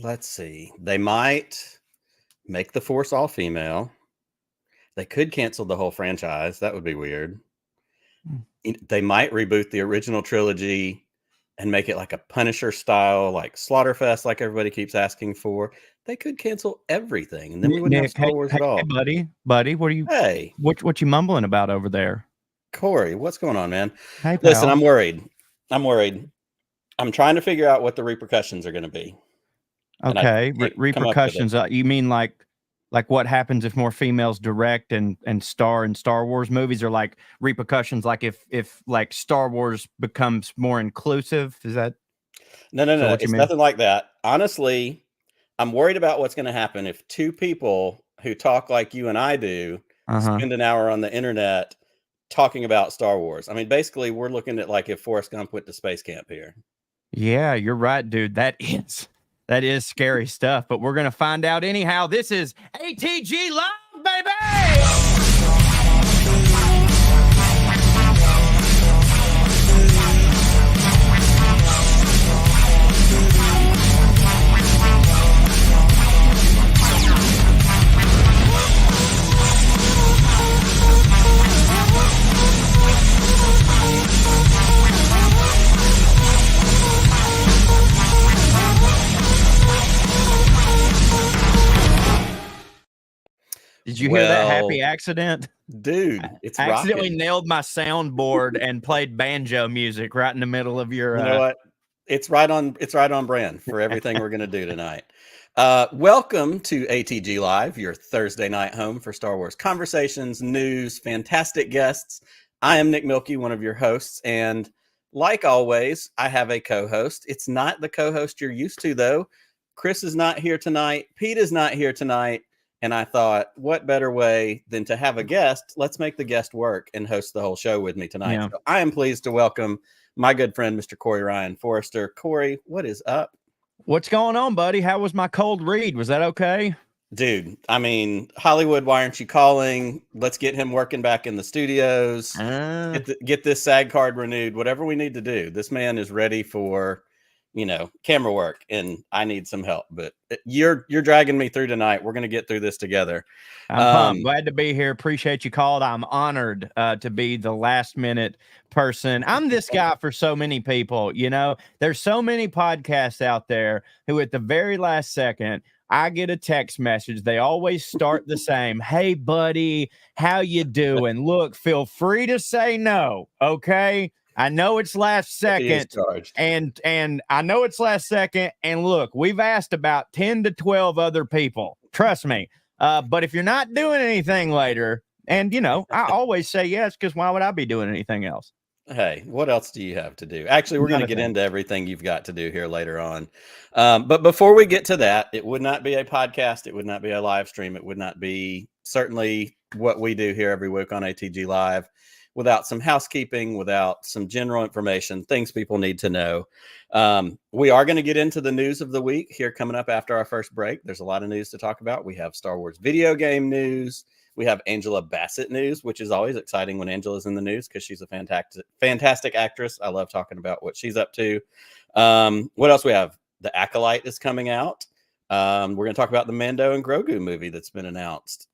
Let's see. They might make the Force all female. They could cancel the whole franchise. That would be weird. They might reboot the original trilogy and make it like a Punisher style, like Slaughterfest, like everybody keeps asking for. They could cancel everything, and then we wouldn't have Nick, Star Wars at all. Buddy, what are you? Hey, what you mumbling about over there? Corey, what's going on, man? Hey, pal. Listen, I'm worried. I'm trying to figure out what the repercussions are going to be. Okay, repercussions. You mean like what happens if more females direct and star in Star Wars movies, or like repercussions, like if like Star Wars becomes more inclusive? Is that? No. It's nothing like that. Honestly, I'm worried about what's going to happen if two people who talk like you and I do spend an hour on the internet talking about Star Wars. I mean, basically, we're looking at like if Forrest Gump went to space camp here. Yeah, you're right, dude. That is scary stuff, but we're going to find out anyhow. This is ATGLive, baby! Did you hear that happy accident? Dude, it's I accidentally nailed my soundboard and played banjo music right in the middle of your... You know what? It's right on brand for everything we're going to do tonight. Welcome to ATGLive, your Thursday night home for Star Wars conversations, news, fantastic guests. I am Nick Milkey, one of your hosts, and like always, I have a co-host. It's not the co-host you're used to, though. Chris is not here tonight. Pete is not here tonight. And I thought, what better way than to have a guest? Let's make the guest work and host the whole show with me tonight. Yeah. So I am pleased to welcome my good friend, Mr. Corey Ryan Forrester. Corey, what is up? What's going on, buddy? How was my cold read? Was that okay? Dude, I mean, Hollywood, why aren't you calling? Let's get him working back in the studios. Get this SAG card renewed. Whatever we need to do. This man is ready for... camera work, and I need some help, but you're dragging me through tonight. We're going to get through this together. I'm glad to be here. Appreciate you called. I'm honored to be the last minute person. I'm this guy for so many people. There's so many podcasts out there who at the very last second, I get a text message. They always start the same. Hey, buddy, how you doing? Look, feel free to say no. Okay. I know it's last second, and I know it's last second. And look, we've asked about 10 to 12 other people. Trust me. But if you're not doing anything later, and I always say yes, because why would I be doing anything else? Hey, what else do you have to do? Actually, we're going to get into everything you've got to do here later on. But before we get to that, it would not be a podcast. It would not be a live stream. It would not be certainly what we do here every week on ATGLive without some housekeeping, without some general information, things people need to know. We are going to get into the news of the week here coming up after our first break. There's a lot of news to talk about. We have Star Wars video game news. We have Angela Bassett news, which is always exciting when Angela's in the news because she's a fantastic actress. I love talking about what she's up to. What else we have? The Acolyte is coming out. We're going to talk about the Mando and Grogu movie that's been announced.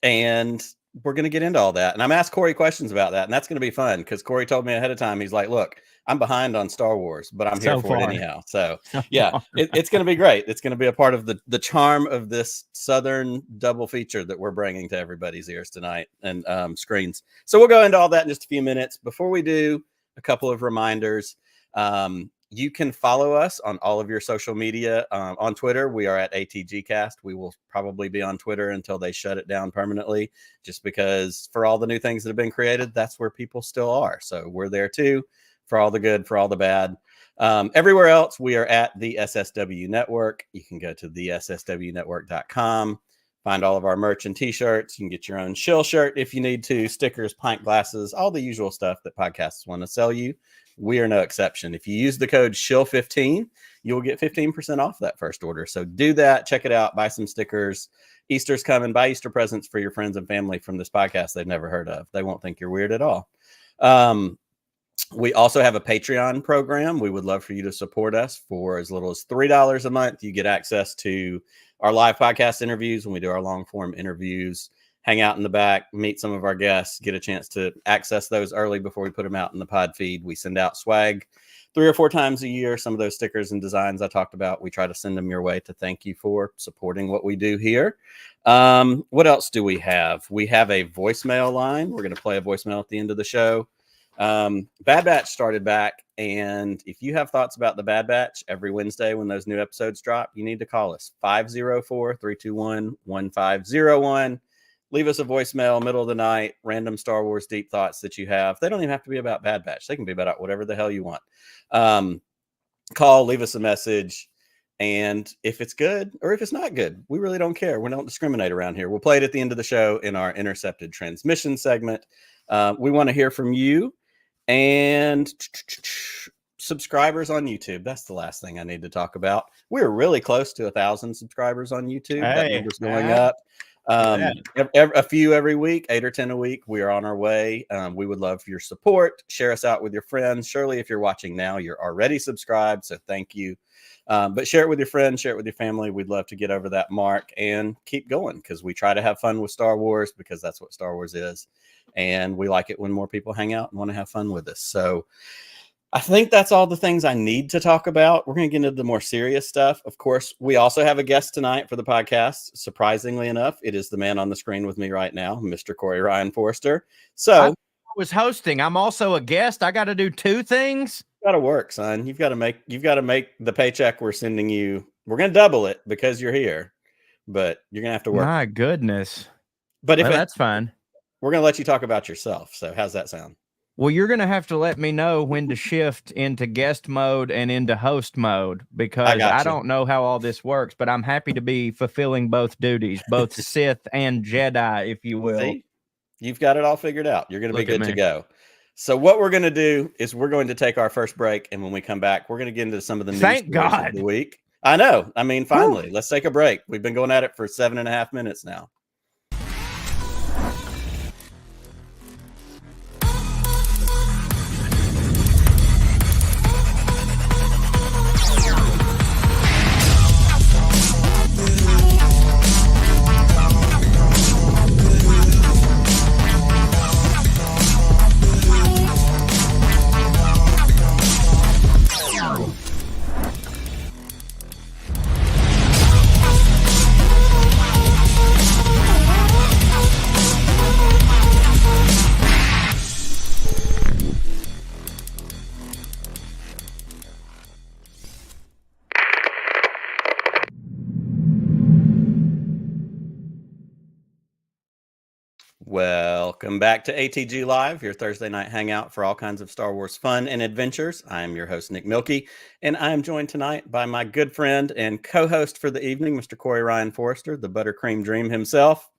And we're going to get into all that. And I'm asked Corey questions about that. And that's going to be fun because Corey told me ahead of time, he's like, look, I'm behind on Star Wars, but I'm here for it anyhow. So yeah, it's going to be great. It's going to be a part of the charm of this Southern double feature that we're bringing to everybody's ears tonight and screens. So we'll go into all that in just a few minutes. Before we do, a couple of reminders. You can follow us on all of your social media. On Twitter, we are at ATGcast. We will probably be on Twitter until they shut it down permanently, just because for all the new things that have been created, that's where people still are. So we're there too, for all the good, for all the bad. Everywhere else, we are at the SSW Network. You can go to the sswnetwork.com, find all of our merch and t-shirts. You can get your own shill shirt if you need to, stickers, pint glasses, all the usual stuff that podcasts want to sell you. We are no exception. If you use the code SHILL15, you will get 15% off that first order. So do that. Check it out. Buy some stickers. Easter's coming. Buy Easter presents for your friends and family from this podcast they've never heard of. They won't think you're weird at all. We also have a Patreon program. We would love for you to support us for as little as $3 a month. You get access to our live podcast interviews when we do our long form interviews, hang out in the back, meet some of our guests, get a chance to access those early before we put them out in the pod feed. We send out swag 3 or 4 times a year. Some of those stickers and designs I talked about, we try to send them your way to thank you for supporting what we do here. What else do we have? We have a voicemail line. We're going to play a voicemail at the end of the show. Bad Batch started back, and if you have thoughts about the Bad Batch every Wednesday when those new episodes drop, you need to call us 504-321-1501. Leave us a voicemail middle of the night, random Star Wars deep thoughts that you have. They don't even have to be about Bad Batch. They can be about whatever the hell you want. Call, leave us a message, and if it's good or if it's not good, we really don't care. We don't discriminate around here. We'll play it at the end of the show in our intercepted transmission segment. We want to hear from you. And subscribers on YouTube. That's the last thing I need to talk about. We're really close to 1,000 subscribers on YouTube. That number's going up. A few every week, 8 or 10 a week. We are on our way. We would love your support. Share us out with your friends. Surely, if you're watching now, you're already subscribed. So thank you. But share it with your friends, share it with your family. We'd love to get over that mark and keep going, because we try to have fun with Star Wars, because that's what Star Wars is. And we like it when more people hang out and want to have fun with us. So I think that's all the things I need to talk about. We're going to get into the more serious stuff. Of course, we also have a guest tonight for the podcast. Surprisingly enough, it is the man on the screen with me right now, Mr. Corey Ryan Forrester. So I was hosting. I'm also a guest. I got to do 2 things. Got to work, son. You've got to make the paycheck we're sending you. We're going to double it because you're here, but you're going to have to work. My goodness. But that's fine. We're going to let you talk about yourself. So how's that sound? Well, you're going to have to let me know when to shift into guest mode and into host mode, because I don't know how all this works, but I'm happy to be fulfilling both duties, both Sith and Jedi, if you will. See? You've got it all figured out. You're going to be good to go. So what we're going to do is we're going to take our first break. And when we come back, we're going to get into some of the news of the week. I know. I mean, finally, let's take a break. We've been going at it for 7.5 minutes now. Welcome back to ATGLive, your Thursday night hangout for all kinds of Star Wars fun and adventures. I am your host, Nick Milkey, and I am joined tonight by my good friend and co-host for the evening, Mr. Corey Ryan Forrester, the Buttercream Dream himself,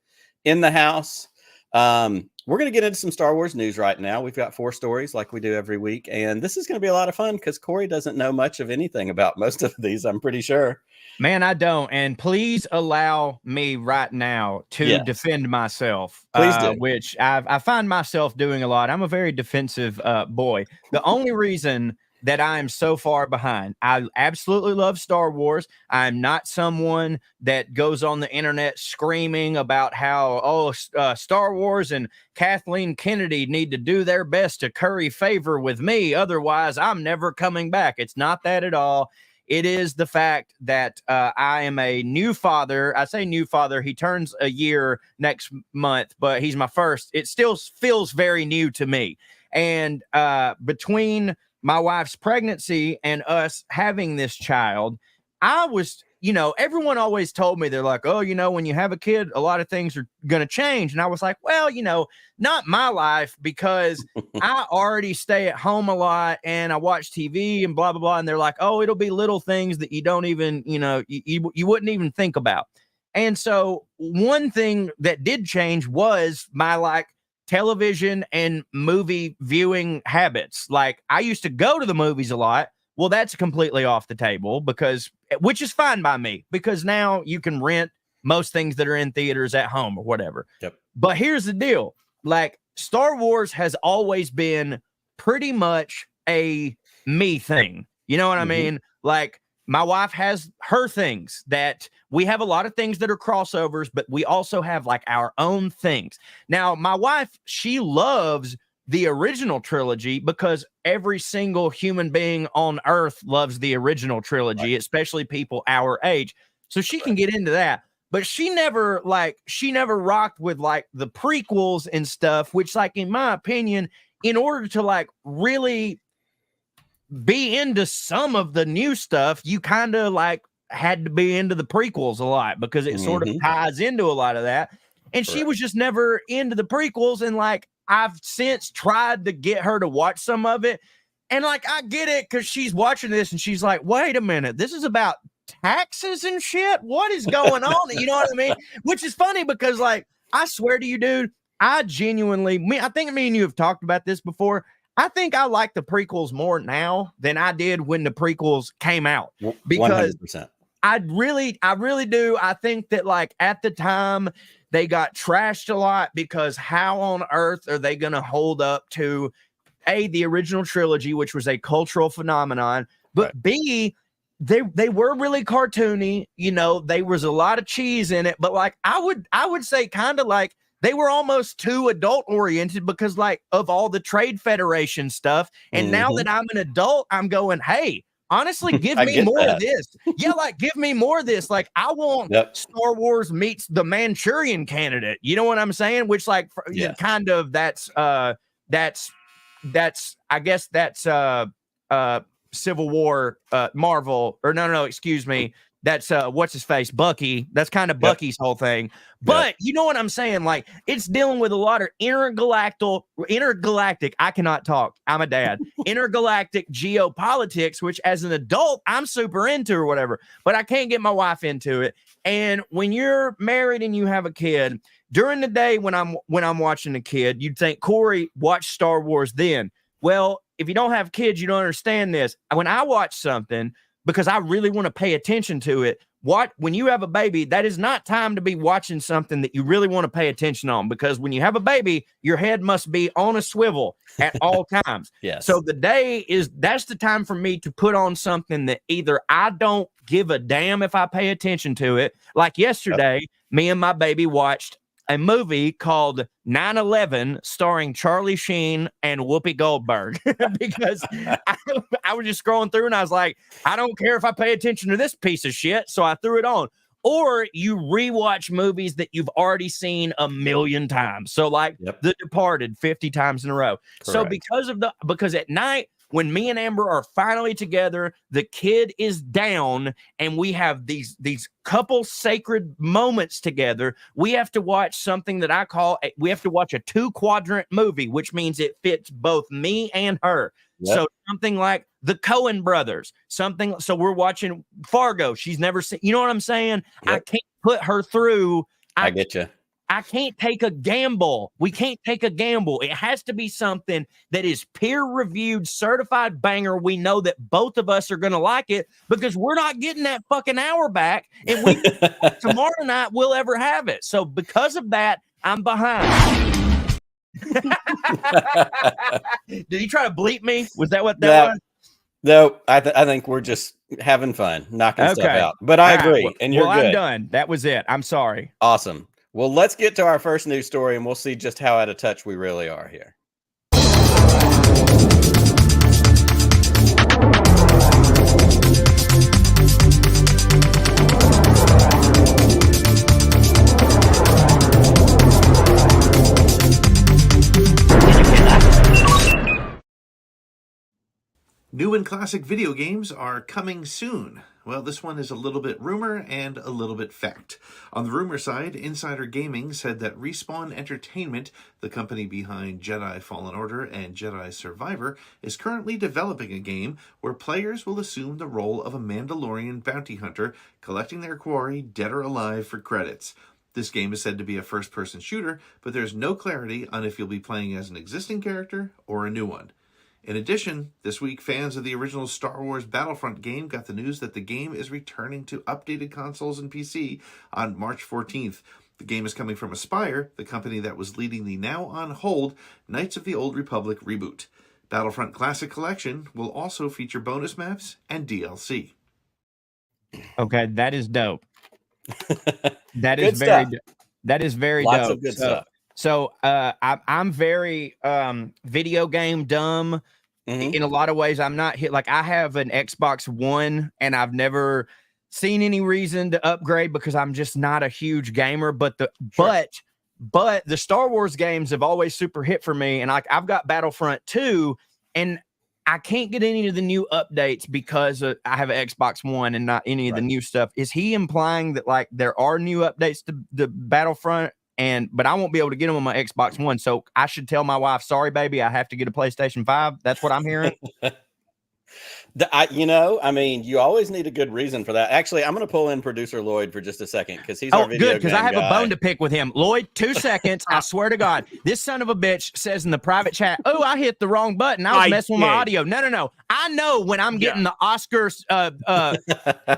in the house. We're going to get into some Star Wars news right now. We've got 4 stories like we do every week, and this is going to be a lot of fun because Corey doesn't know much of anything about most of these, I'm pretty sure. Man, I don't. And please allow me right now to defend myself. Please do. Which I find myself doing a lot. I'm a very defensive boy. The only reason that I am so far behind, I absolutely love Star Wars. I'm not someone that goes on the internet screaming about how, Star Wars and Kathleen Kennedy need to do their best to curry favor with me. Otherwise, I'm never coming back. It's not that at all. It is the fact that I am a new father. I say new father. He turns a year next month, but he's my first. It still feels very new to me. And between my wife's pregnancy and us having this child, I was, everyone always told me, they're like, oh, when you have a kid, a lot of things are going to change. And I was like, well, not my life, because I already stay at home a lot and I watch TV and blah, blah, blah. And they're like, oh, it'll be little things that you don't even, you wouldn't even think about. And so one thing that did change was my television and movie viewing habits. Like, I used to go to the movies a lot. Well, that's completely off the table, which is fine by me, because now you can rent most things that are in theaters at home or whatever. Yep. But here's the deal. Star Wars has always been pretty much a me thing. You know what I mean? Like, my wife has her things that we have a lot of things that are crossovers, but we also have like our own things. Now, my wife, she loves the original trilogy because every single human being on earth loves the original trilogy, especially people our age. So she can get into that. But she never rocked with like the prequels and stuff, which, like, in my opinion, in order to like really be into some of the new stuff, you kind of like had to be into the prequels a lot because it sort of ties into a lot of that. And she was just never into the prequels. And like, I've since tried to get her to watch some of it. And like, I get it because she's watching this and she's like, wait a minute, this is about taxes and shit. What is going on? You know what I mean? Which is funny because, like, I swear to you, dude, I think me and you have talked about this before. I think I like the prequels more now than I did when the prequels came out, because 100%. I really do. I think that, like, at the time they got trashed a lot because how on earth are they going to hold up to the original trilogy, which was a cultural phenomenon, but B, they were really cartoony. You know, there was a lot of cheese in it, but like I would say kind of like they were almost too adult oriented because like of all the trade federation stuff. And now that I'm an adult, I'm going, hey, honestly, give me more of this. Yeah, like give me more of this. Like I want Star Wars meets the Manchurian Candidate. You know what I'm saying? Which like kind of that's I guess that's Civil War, Marvel, or no, excuse me. That's what's his face, Bucky. That's kind of Bucky's whole thing. But you know what I'm saying? Like, it's dealing with a lot of intergalactic. I cannot talk. I'm a dad. Intergalactic geopolitics, which as an adult I'm super into or whatever, but I can't get my wife into it. And when you're married and you have a kid, during the day when I'm watching a kid, you'd think, Corey, watch Star Wars then. Well, if you don't have kids, you don't understand this. When I watch something, because I really want to pay attention to it, when you have a baby, that is not time to be watching something that you really want to pay attention on, because when you have a baby, your head must be on a swivel at all times. So that's the time for me to put on something that either I don't give a damn if I pay attention to it. Like yesterday, me and my baby watched a movie called 9/11 starring Charlie Sheen and Whoopi Goldberg because I was just scrolling through and I was like, I don't care if I pay attention to this piece of shit. So I threw it on. Or you rewatch movies that you've already seen a million times. So like The Departed 50 times in a row. Correct. So because at night, when me and Amber are finally together, the kid is down, and we have these couple sacred moments together. We have to watch something that we have to watch a 2-quadrant movie, which means it fits both me and her. So something like the Coen brothers, so we're watching Fargo. She's never seen, you know what I'm saying? I can't put her through. I get you. I can't take a gamble. We can't take a gamble. It has to be something that is peer-reviewed, certified banger. We know that both of us are going to like it because we're not getting that fucking hour back. And tomorrow night we'll ever have it. So because of that, I'm behind. Did he try to bleep me? Was that what that was? No, I think we're just having fun, knocking stuff out. But I agree, and you're good. I'm done. That was it. I'm sorry. Awesome. Well, let's get to our first news story, and we'll see just how out of touch we really are here. New and classic video games are coming soon. Well, this one is a little bit rumor and a little bit fact. On the rumor side, Insider Gaming said that Respawn Entertainment, the company behind Jedi Fallen Order and Jedi Survivor, is currently developing a game where players will assume the role of a Mandalorian bounty hunter, collecting their quarry dead or alive for credits. This game is said to be a first-person shooter, but there's no clarity on if you'll be playing as an existing character or a new one. In addition, this week, fans of the original Star Wars Battlefront game got the news that the game is returning to updated consoles and PC on March 14th. The game is coming from Aspyr, the company that was leading the now on hold Knights of the Old Republic reboot. Battlefront Classic Collection will also feature bonus maps and DLC. Okay, that is dope. That is Good stuff. that is very Lots dope. of good stuff. So I'm very video game dumb. In a lot of ways. I'm not hit like I have an Xbox One and I've never seen any reason to upgrade because I'm just not a huge gamer. But but the Star Wars games have always super hit for me. And like I've got Battlefront 2 and I can't get any of the new updates because I have an Xbox One and not any of the new stuff. Is he implying that like there are new updates to the Battlefront? But I won't be able to get them on my Xbox One. So I should tell my wife, sorry, baby, I have to get a PlayStation 5. That's what I'm hearing. I mean, you always need a good reason for that. Actually, I'm going to pull in producer Lloyd for just a second because he's our video good, because I have guy. a bone to pick with him. Lloyd, 2 seconds. I swear to God, this son of a bitch says in the private chat, "Oh, I hit the wrong button. I was messing with my audio." No. I know when I'm getting the Oscars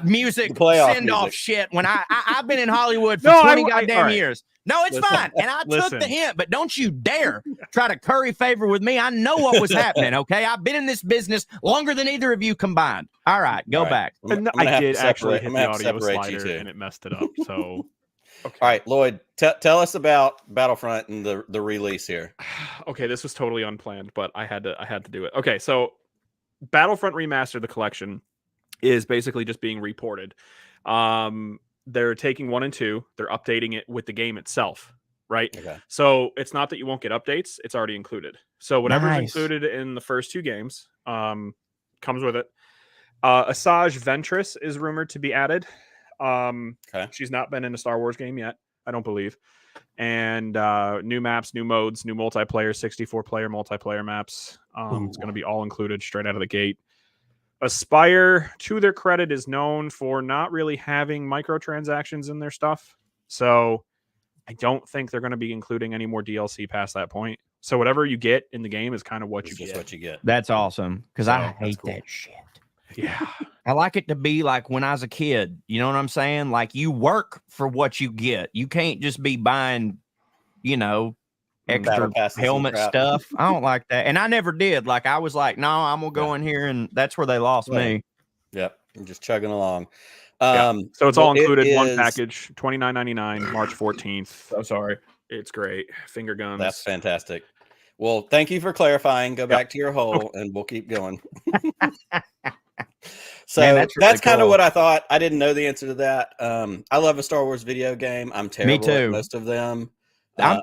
music send off shit. When I've been in Hollywood for 20 goddamn years. No, it's fine. And I took the hint, but don't you dare try to curry favor with me. I know what was happening, okay? I've been in this business longer than either of you combined. All right, go back. I did actually hit the audio slider and it messed it up. So, okay. All right, Lloyd, tell us about Battlefront and the release here. Okay, this was totally unplanned, but I had to do it. Okay, so Battlefront Remastered, the collection, is basically just being reported. They're taking 1 and 2, they're updating it with the game itself, right? Okay. So it's not that you won't get updates, it's already included. So whatever's included in the first 2 games comes with it. Asajj Ventress is rumored to be added. She's not been in a Star Wars game yet, I don't believe. And new maps, new modes, new multiplayer, 64-player multiplayer maps. It's going to be all included straight out of the gate. Aspire, to their credit, is known for not really having microtransactions in their stuff. So I don't think they're going to be including any more DLC past that point. So whatever you get in the game is kind of what you get. That's awesome, because I hate that shit. Yeah. I like it to be like when I was a kid. You know what I'm saying? Like you work for what you get. You can't just be buying, extra helmet stuff. I don't like that. And I never did. Like I was like, no, I'm gonna go in here, and that's where they lost me. Yep. I'm just chugging along. So it's all included, one package, $29.99, March 14th. So sorry. It's great. Finger guns. That's fantastic. Well, thank you for clarifying. Go back to your hole and we'll keep going. So man, that's kind of what I thought. I didn't know the answer to that. I love a Star Wars video game. I'm terrible at most of them.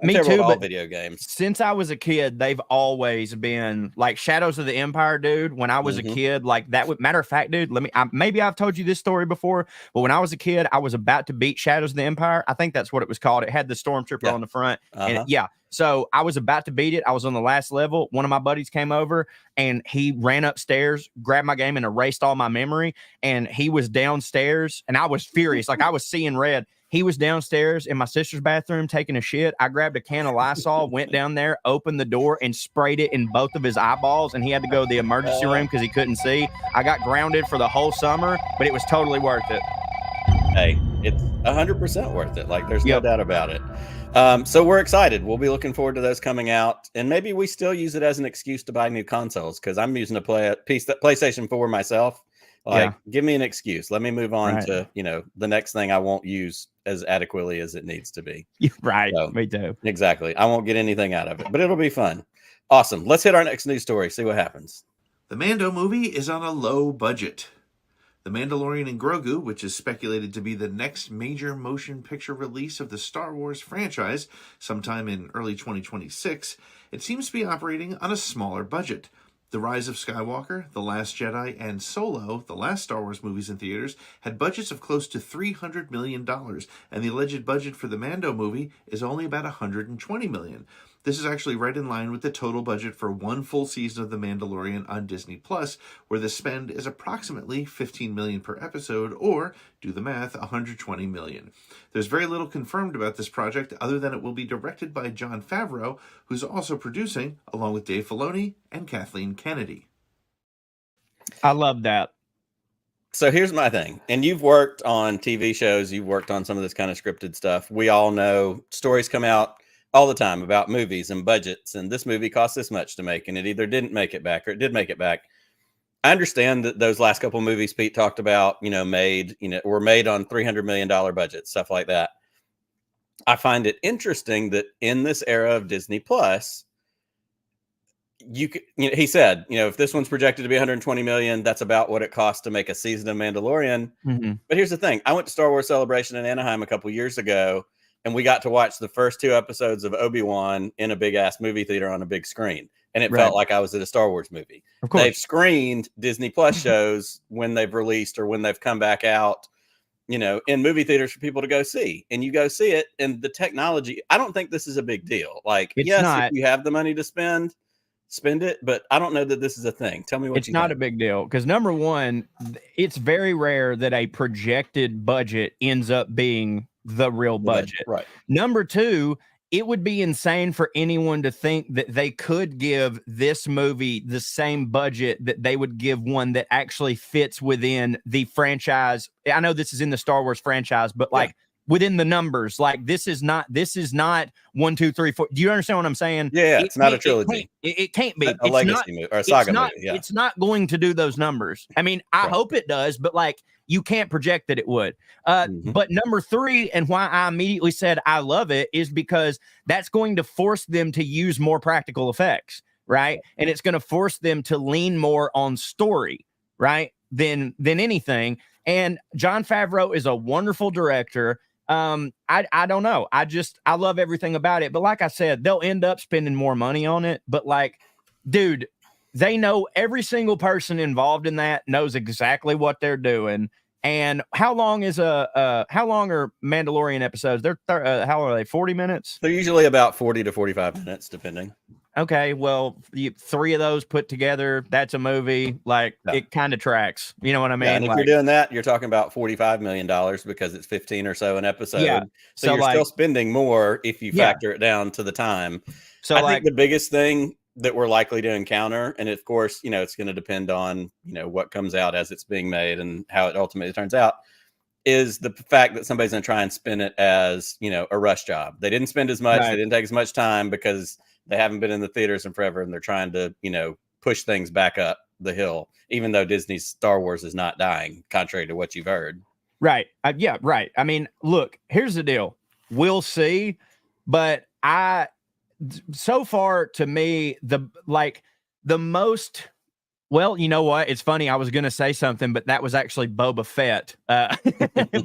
Me too, but video games. Since I was a kid, they've always been like Shadows of the Empire, dude. When I was a kid, like that would matter of fact, dude. Maybe I've told you this story before, but when I was a kid, I was about to beat Shadows of the Empire. I think that's what it was called. It had the Stormtrooper on the front. And so I was about to beat it. I was on the last level. One of my buddies came over and he ran upstairs, grabbed my game, and erased all my memory. And he was downstairs, and I was furious. Like I was seeing red. He was downstairs in my sister's bathroom taking a shit. I grabbed a can of Lysol, went down there, opened the door, and sprayed it in both of his eyeballs. And he had to go to the emergency room because he couldn't see. I got grounded for the whole summer, but it was totally worth it. Hey, it's 100% worth it. Like there's no doubt about it. So we're excited. We'll be looking forward to those coming out. And maybe we still use it as an excuse to buy new consoles, because I'm using PlayStation 4 myself. Like, give me an excuse. Let me move on to, the next thing I won't use as adequately as it needs to be. Right. So, me too. Exactly. I won't get anything out of it, but it'll be fun. Awesome. Let's hit our next news story. See what happens. The Mando movie is on a low budget. The Mandalorian and Grogu, which is speculated to be the next major motion picture release of the Star Wars franchise sometime in early 2026, it seems to be operating on a smaller budget. The Rise of Skywalker, The Last Jedi, and Solo, the last Star Wars movies in theaters, had budgets of close to $300 million, and the alleged budget for the Mando movie is only about $120 million. This is actually right in line with the total budget for one full season of The Mandalorian on Disney+, where the spend is approximately $15 million per episode, or, do the math, $120 million. There's very little confirmed about this project other than it will be directed by Jon Favreau, who's also producing, along with Dave Filoni and Kathleen Kennedy. I love that. So here's my thing. And you've worked on TV shows. You've worked on some of this kind of scripted stuff. We all know stories come out all the time about movies and budgets, and this movie cost this much to make, and it either didn't make it back or it did make it back. I understand that those last couple movies Pete talked about, were made on $300 million budgets, stuff like that. I find it interesting that in this era of Disney Plus, he said, if this one's projected to be 120 million, that's about what it costs to make a season of Mandalorian. Mm-hmm. But here's the thing. I went to Star Wars Celebration in Anaheim a couple years ago, and we got to watch the first 2 episodes of Obi-Wan in a big ass movie theater on a big screen. And it felt like I was at a Star Wars movie. Of course. They've screened Disney Plus shows when they've released or when they've come back out, in movie theaters for people to go see. And you go see it, and the technology, I don't think this is a big deal. Like, if you have the money to spend it, but I don't know that this is a thing. Tell me what it's not a big deal, because number one, it's very rare that a projected budget ends up being the real budget. Right. Number two, it would be insane for anyone to think that they could give this movie the same budget that they would give one that actually fits within the franchise. I know this is in the Star Wars franchise, but within the numbers, like this is not 1, 2, 3, 4. Do you understand what I'm saying? Yeah, it's not a trilogy. It can't be a legacy movie or a saga movie. Yeah. It's not going to do those numbers. I mean, I hope it does, but you can't project that it would. But number 3, and why I immediately said I love it, is because that's going to force them to use more practical effects, right? And it's going to force them to lean more on story, right? Than anything. And Jon Favreau is a wonderful director. I don't know. I love everything about it. But like I said, they'll end up spending more money on it. But dude, they know every single person involved in that knows exactly what they're doing. And how long are Mandalorian episodes? How are they? 40 minutes? They're usually about 40 to 45 minutes, depending. Okay, well, 3 of those put together, that's a movie. It kind of tracks. You know what I mean? Yeah, and if you're doing that, you're talking about $45 million because it's 15 or so an episode. Yeah. So you're still spending more if you factor it down to the time. So I think the biggest thing that we're likely to encounter, and of course, it's going to depend on, what comes out as it's being made and how it ultimately turns out, is the fact that somebody's going to try and spin it as, a rush job. They didn't spend as much. Right. They didn't take as much time because they haven't been in the theaters in forever, and they're trying to, push things back up the hill, even though Disney's Star Wars is not dying, contrary to what you've heard. Right. Yeah, right. I mean, look, here's the deal. We'll see, but so far to me, the most, well, you know what? It's funny. I was going to say something, but that was actually Boba Fett that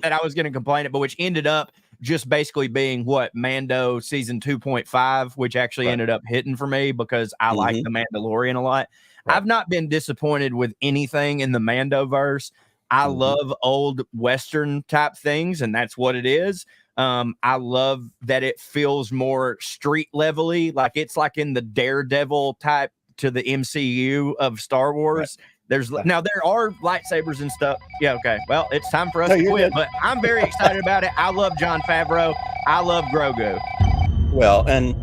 I was going to complain about, but which ended up just basically being Mando season 2.5, which actually ended up hitting for me because I like the Mandalorian a lot. Right. I've not been disappointed with anything in the Mandoverse. I love old Western type things, and that's what it is. I love that it feels more street level-y, like it's like in the Daredevil type to the MCU of Star Wars. Right. Now there are lightsabers and stuff. Yeah, okay. Well, it's time for us to quit, but I'm very excited about it. I love Jon Favreau. I love Grogu. Well, and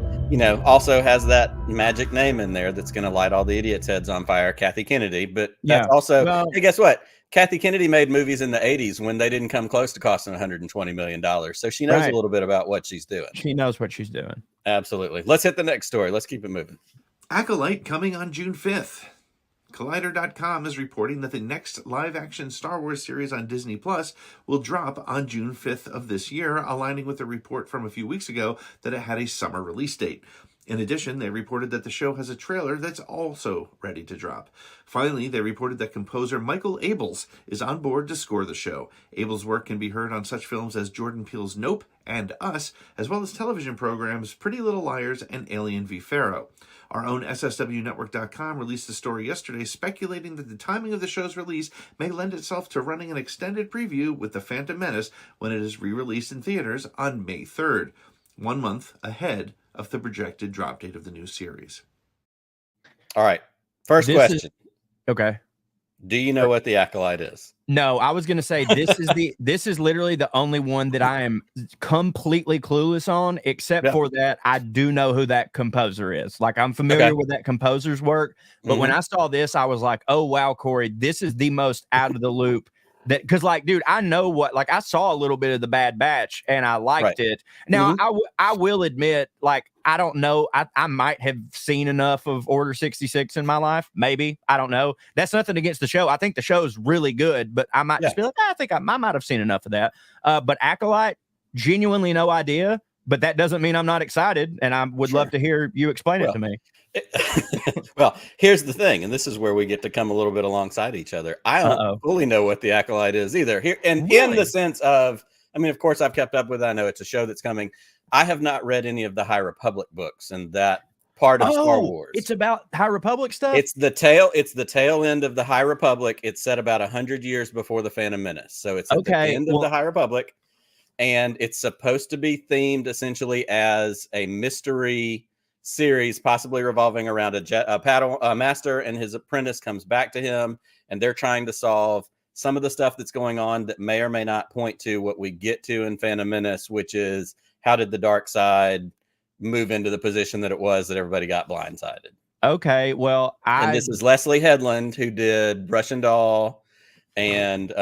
also has that magic name in there that's going to light all the idiots' heads on fire, Kathy Kennedy. But that's also, hey, guess what? Kathy Kennedy made movies in the 80s when they didn't come close to costing $120 million. So she knows a little bit about what she's doing. She knows what she's doing. Absolutely. Let's hit the next story. Let's keep it moving. ATGLive coming on June 5th. Collider.com is reporting that the next live-action Star Wars series on Disney Plus will drop on June 5th of this year, aligning with a report from a few weeks ago that it had a summer release date. In addition, they reported that the show has a trailer that's also ready to drop. Finally, they reported that composer Michael Abels is on board to score the show. Abels' work can be heard on such films as Jordan Peele's Nope and Us, as well as television programs Pretty Little Liars and Alien v. Pharaoh. Our own SSWnetwork.com released a story yesterday speculating that the timing of the show's release may lend itself to running an extended preview with The Phantom Menace when it is re-released in theaters on May 3rd, 1 month ahead of the projected drop date of the new series. All right. First question. Okay. Do you know what the acolyte is? No, I was going to say this is literally the only one that I am completely clueless on, except for that I do know who that composer is. Like I'm familiar with that composer's work, but when I saw this, I was like, oh wow, Corey, this is the most out of the loop that, because like, dude, I know what, like, I saw a little bit of the Bad Batch and I liked it. Now I will admit, like, I don't know, I might have seen enough of Order 66 in my life, maybe, I don't know. That's nothing against the show. I think the show's really good, but I might just be like, I think I might have seen enough of that. But Acolyte, genuinely no idea, but that doesn't mean I'm not excited, and I would love to hear you explain it to me. Well, here's the thing, and this is where we get to come a little bit alongside each other. I don't fully know what the Acolyte is either. Here, and in the sense of, I mean, of course, I've kept up with it. I know it's a show that's coming. I have not read any of the High Republic books, and that part of Star Wars. It's about High Republic stuff. It's the tail end of the High Republic. It's set about 100 years before the Phantom Menace, so it's at the end of the High Republic, and it's supposed to be themed essentially as a mystery series, possibly revolving around a master and his apprentice comes back to him, and they're trying to solve some of the stuff that's going on that may or may not point to what we get to in Phantom Menace, which is how did the dark side move into the position that it was that everybody got blindsided. Okay, well, and this is Leslie Headland, who did Russian Doll, and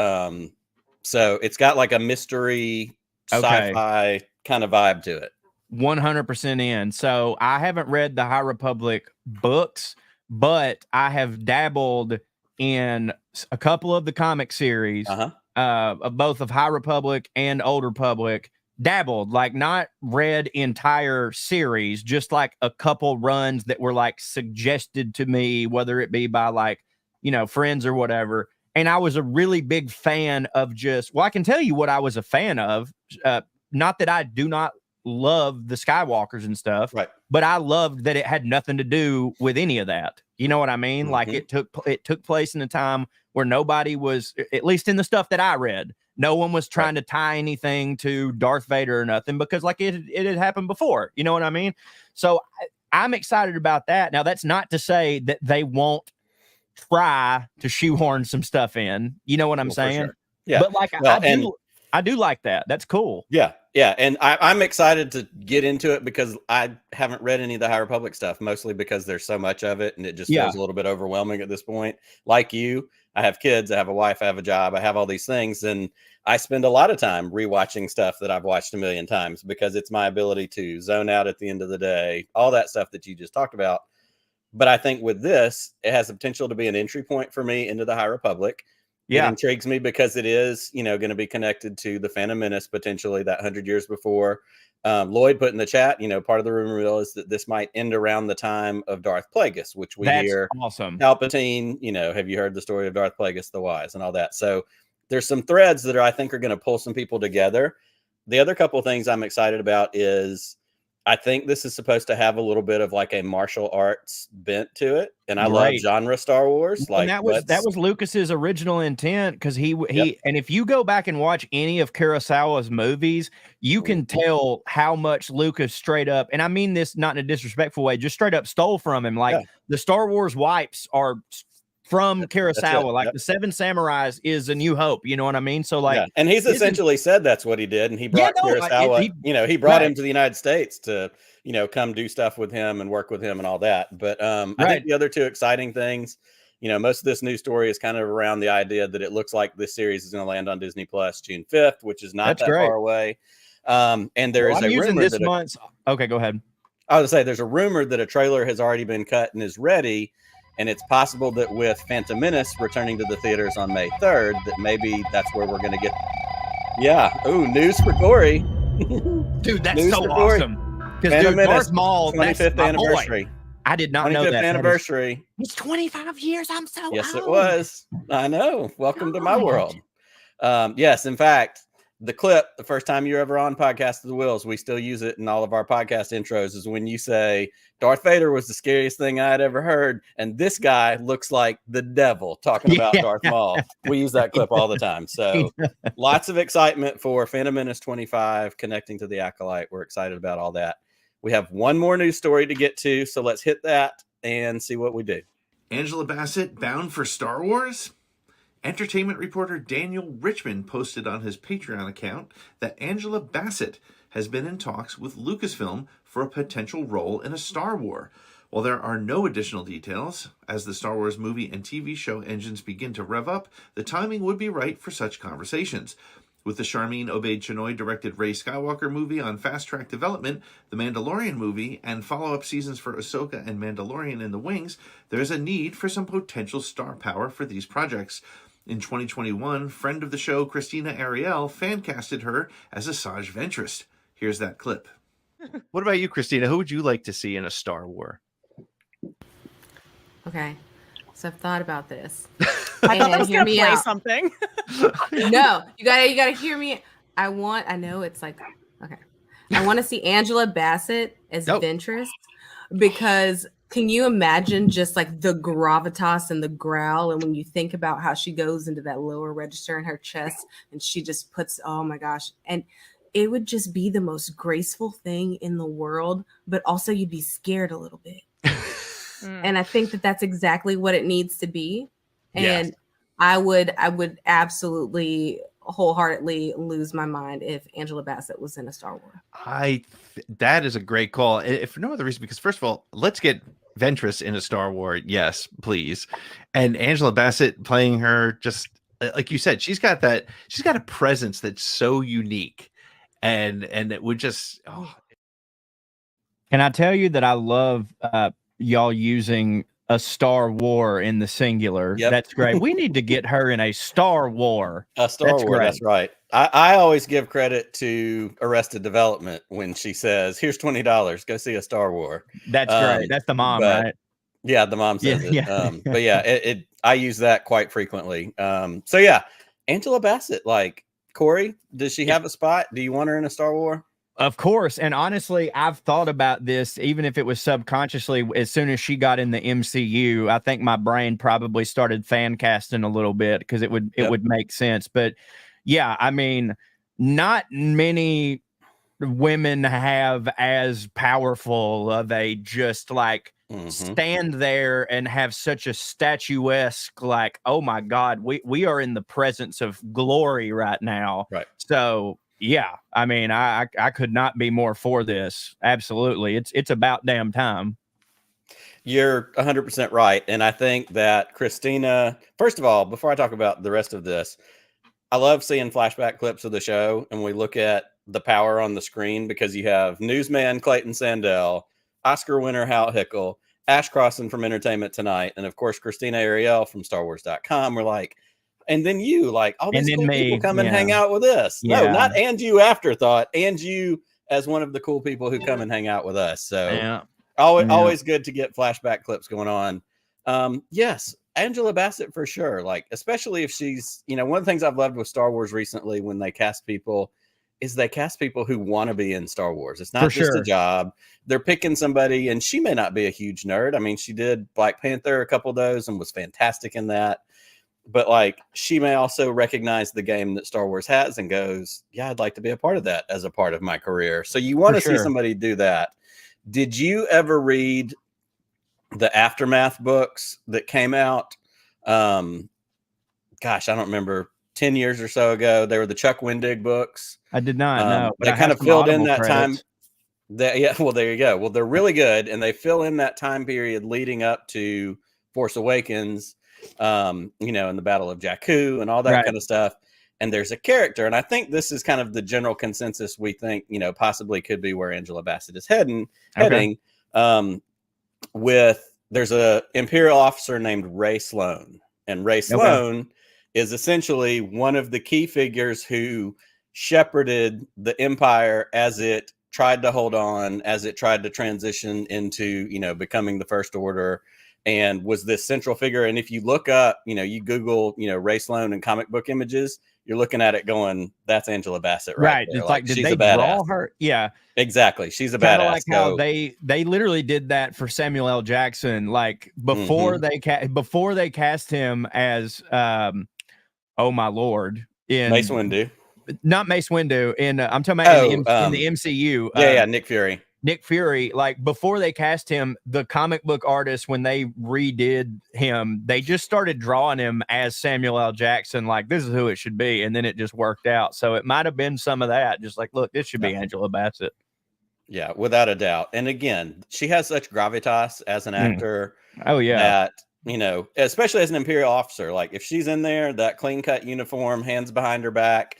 so it's got like a mystery sci-fi kind of vibe to it. 100% in. So I haven't read the High Republic books, but I have dabbled in a couple of the comic series, both of High Republic and Old Republic. Dabbled, like not read entire series, just like a couple runs that were like suggested to me, whether it be by like, you know, friends or whatever. And I was a really big fan of I can tell you what I was a fan of. Not that I do not love the Skywalkers and stuff, but I loved that it had nothing to do with any of that. You know what I mean? Like it took place in a time where nobody was, at least in the stuff that I read, no one was trying to tie anything to Darth Vader or nothing, because like it had happened before. You know what I mean? So I'm excited about that. Now, that's not to say that they won't try to shoehorn some stuff in. You know what I'm saying? Sure. Yeah. But like I do like that. That's cool. Yeah. Yeah. And I'm excited to get into it because I haven't read any of the High Republic stuff, mostly because there's so much of it and it just feels a little bit overwhelming at this point. Like you, I have kids, I have a wife, I have a job, I have all these things. And I spend a lot of time rewatching stuff that I've watched a million times because it's my ability to zone out at the end of the day, all that stuff that you just talked about. But I think with this, it has the potential to be an entry point for me into the High Republic. It intrigues me because it is, you know, going to be connected to the Phantom Menace, potentially that 100 years before. Lloyd put in the chat, you know, part of the rumor mill is that this might end around the time of Darth Plagueis, which we hear awesome. Palpatine, you know, have you heard the story of Darth Plagueis the Wise and all that? So there's some threads that I think are going to pull some people together. The other couple of things I'm excited about is I think this is supposed to have a little bit of like a martial arts bent to it. And I love genre Star Wars. Like that was Lucas's original intent. Cause he, and if you go back and watch any of Kurosawa's movies, you can tell how much Lucas straight up, and I mean this not in a disrespectful way, just straight up stole from him. Like the Star Wars wipes are from Kurosawa, like the Seven Samurais is A New Hope. You know what I mean? So like, and he's essentially said that's what he did. And he brought Kurosawa, he brought him to the United States to, you know, come do stuff with him and work with him and all that. But I think the other two exciting things, you know, most of this news story is kind of around the idea that it looks like this series is going to land on Disney Plus June 5th, which is not that far away. And there is a rumor this month's. Okay, go ahead. I was to say there's a rumor that a trailer has already been cut and is ready. And it's possible that with Phantom Menace returning to the theaters on May 3rd, that maybe that's where we're going to get. Yeah. Ooh, news for Corey. Dude, that's so awesome. Because Darth Maul, 25th anniversary. I did not know that. 25th anniversary. It's 25 years. I'm so Yes, old. it was. I know. Welcome to my world. Yes, in fact, the clip, the first time you're ever on Podcast of the Wheels, we still use it in all of our podcast intros, is when you say, Darth Vader was the scariest thing I had ever heard. And this guy looks like the devil talking about Darth Maul. We use that clip all the time. So lots of excitement for Phantom Menace 25 connecting to the Acolyte. We're excited about all that. We have one more news story to get to. So let's hit that and see what we do. Angela Bassett bound for Star Wars? Entertainment reporter Daniel Richmond posted on his Patreon account that Angela Bassett has been in talks with Lucasfilm for a potential role in a Star Wars. While there are no additional details, as the Star Wars movie and TV show engines begin to rev up, the timing would be right for such conversations. With the Sharmeen Obaid-Chinoy-directed Rey Skywalker movie on fast-track development, the Mandalorian movie, and follow-up seasons for Ahsoka and Mandalorian in the wings, there is a need for some potential star power for these projects. In 2021, friend of the show Christina Ariel fan-casted her as Asajj Ventress. Here's that clip. What about you, Christina? Who would you like to see in a Star War? Okay, so I've thought about this. I thought I was hear gonna me play out. something. No, you gotta hear me. I know it's like, okay. I want to see Angela Bassett as Ventress, because can you imagine just like the gravitas and the growl? And when you think about how she goes into that lower register in her chest and she just puts, oh my gosh. And it would just be the most graceful thing in the world, but also you'd be scared a little bit. And I think that that's exactly what it needs to be. And I would absolutely wholeheartedly lose my mind if Angela Bassett was in a Star Wars. That is a great call. If for no other reason, because first of all, let's get Ventress in a Star Wars. Yes, please. And Angela Bassett playing her, just like you said, she's got a presence that's so unique. And it would just, Can I tell you that I love y'all using a Star War in the singular? Yep. That's great. We need to get her in a Star War. A Star War, that's right. I always give credit to Arrested Development when she says, "Here's $20, go see a Star War." That's great. That's the mom, right? Yeah, the mom says it. Yeah. But yeah, I use that quite frequently. So yeah, Angela Bassett, like, Corey, does she have a spot? Do you want her in a Star War? Of course. And honestly, I've thought about this, even if it was subconsciously. As soon as she got in the MCU, I think my brain probably started fan casting a little bit, because it would make sense. But yeah, I mean, not many women have as powerful of a just like stand there and have such a statuesque, like, oh my God, we are in the presence of glory right now. Right. So yeah, I mean, I could not be more for this. Absolutely. It's about damn time. You're 100% right. And I think that Christina, first of all, before I talk about the rest of this, I love seeing flashback clips of the show, and we look at the power on the screen, because you have newsman Clayton Sandell, Oscar winner Hal Hickel, Ash Crossan from Entertainment Tonight, and of course Christina Ariel from StarWars.com. We're like, and then you, like, all these cool people come and hang out with us. Yeah. No, not and you afterthought, and you as one of the cool people who come and hang out with us. So always good to get flashback clips going on. Yes, Angela Bassett for sure. Like, especially if she's, one of the things I've loved with Star Wars recently when they cast people is they cast people who want to be in Star Wars. It's not just a job. They're picking somebody, and she may not be a huge nerd. I mean, she did Black Panther, a couple of those, and was fantastic in that. But like, she may also recognize the game that Star Wars has and goes, yeah, I'd like to be a part of that as a part of my career. So you want to see somebody do that. Did you ever read the Aftermath books that came out? Gosh, I don't remember, 10 years or so ago. They were the Chuck Wendig books. I did not know. They kind of filled in that time. Well, there you go. Well, they're really good. And they fill in that time period leading up to Force Awakens, in the Battle of Jakku and all that kind of stuff. And there's a character, and I think this is kind of the general consensus. We think, possibly could be where Angela Bassett is heading. There's a Imperial officer named Ray Sloan, and Ray Sloan is essentially one of the key figures who shepherded the Empire as it tried to hold on, as it tried to transition into, becoming the First Order, and was this central figure. And if you look up, you Google, Ray Sloan and comic book images, you're looking at it going, that's Angela Bassett, right? It's like, did they draw her? Yeah, exactly. She's a badass. Like how they literally did that for Samuel L. Jackson, like before they cast him as oh my lord, in Mace Windu. Not Mace Windu. I'm talking about in the MCU. Nick Fury. Nick Fury, like before they cast him, the comic book artists, when they redid him, they just started drawing him as Samuel L. Jackson, like this is who it should be, and then it just worked out. So it might have been some of that, just like, look, this should be Angela Bassett. Yeah, without a doubt. And again, she has such gravitas as an actor. Oh yeah. That, you know, especially as an Imperial officer, like if she's in there, that clean cut uniform, hands behind her back,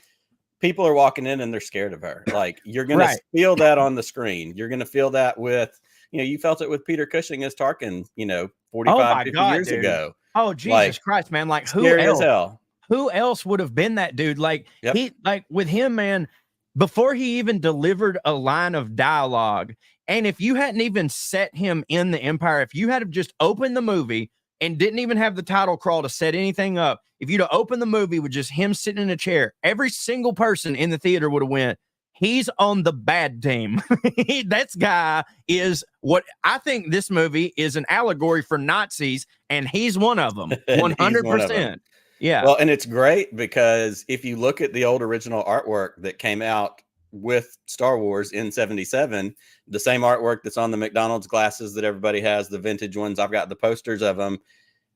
people are walking in and they're scared of her. Like you're going to feel that on the screen. You're going to feel that with, you know, you felt it with Peter Cushing as Tarkin, you know, 45, 50 years ago. Oh, Jesus Christ, man. Like who else would have been that dude? Like he, like with him, man, before he even delivered a line of dialogue. And if you hadn't even set him in the Empire, if you had have just opened the movie and didn't even have the title crawl to set anything up, if you'd have opened the movie with just him sitting in a chair, every single person in the theater would have went, he's on the bad team. That guy is what I think this movie is an allegory for Nazis, and he's one of them. 100%. Yeah. Well, and it's great because if you look at the old original artwork that came out with Star Wars in 77, the same artwork that's on the McDonald's glasses that everybody has, the vintage ones, I've got the posters of them.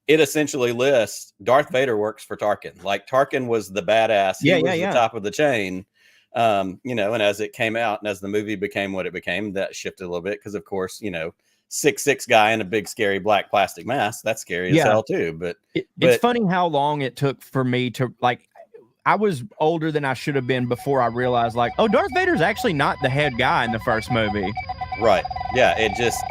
It essentially lists Darth Vader works for Tarkin. Like Tarkin was the badass. He was the top of the chain. You know, and as it came out and as the movie became what it became, that shifted a little bit because, of course, you know, 6'6" guy in a big scary black plastic mask, that's scary as hell too. But it's funny how long it took for me to, like, I was older than I should have been before I realized, like, oh, Darth Vader's actually not the head guy in the first movie. Right. Yeah. It just,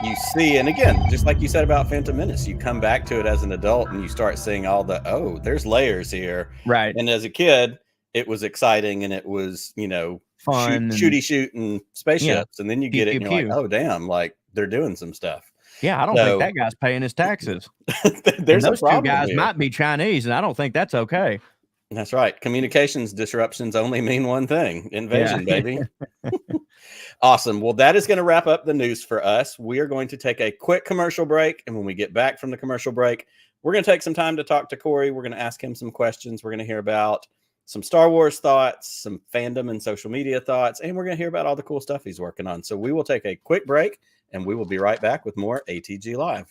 you see, and again, just like you said about Phantom Menace, you come back to it as an adult and you start seeing all the, oh, there's layers here. Right. And as a kid, it was exciting and it was, you know, fun, shooting spaceships. And then you get it and you're like, oh, damn, like they're doing some stuff. Yeah. I don't think that guy's paying his taxes. There's those two guys here. might be Chinese, and I don't think that's okay. That's right. Communications disruptions only mean one thing: invasion, baby. Awesome. Well, that is going to wrap up the news for us. We are going to take a quick commercial break. And when we get back from the commercial break, we're going to take some time to talk to Corey. We're going to ask him some questions. We're going to hear about some Star Wars thoughts, some fandom and social media thoughts, and we're going to hear about all the cool stuff he's working on. So we will take a quick break and we will be right back with more ATG Live.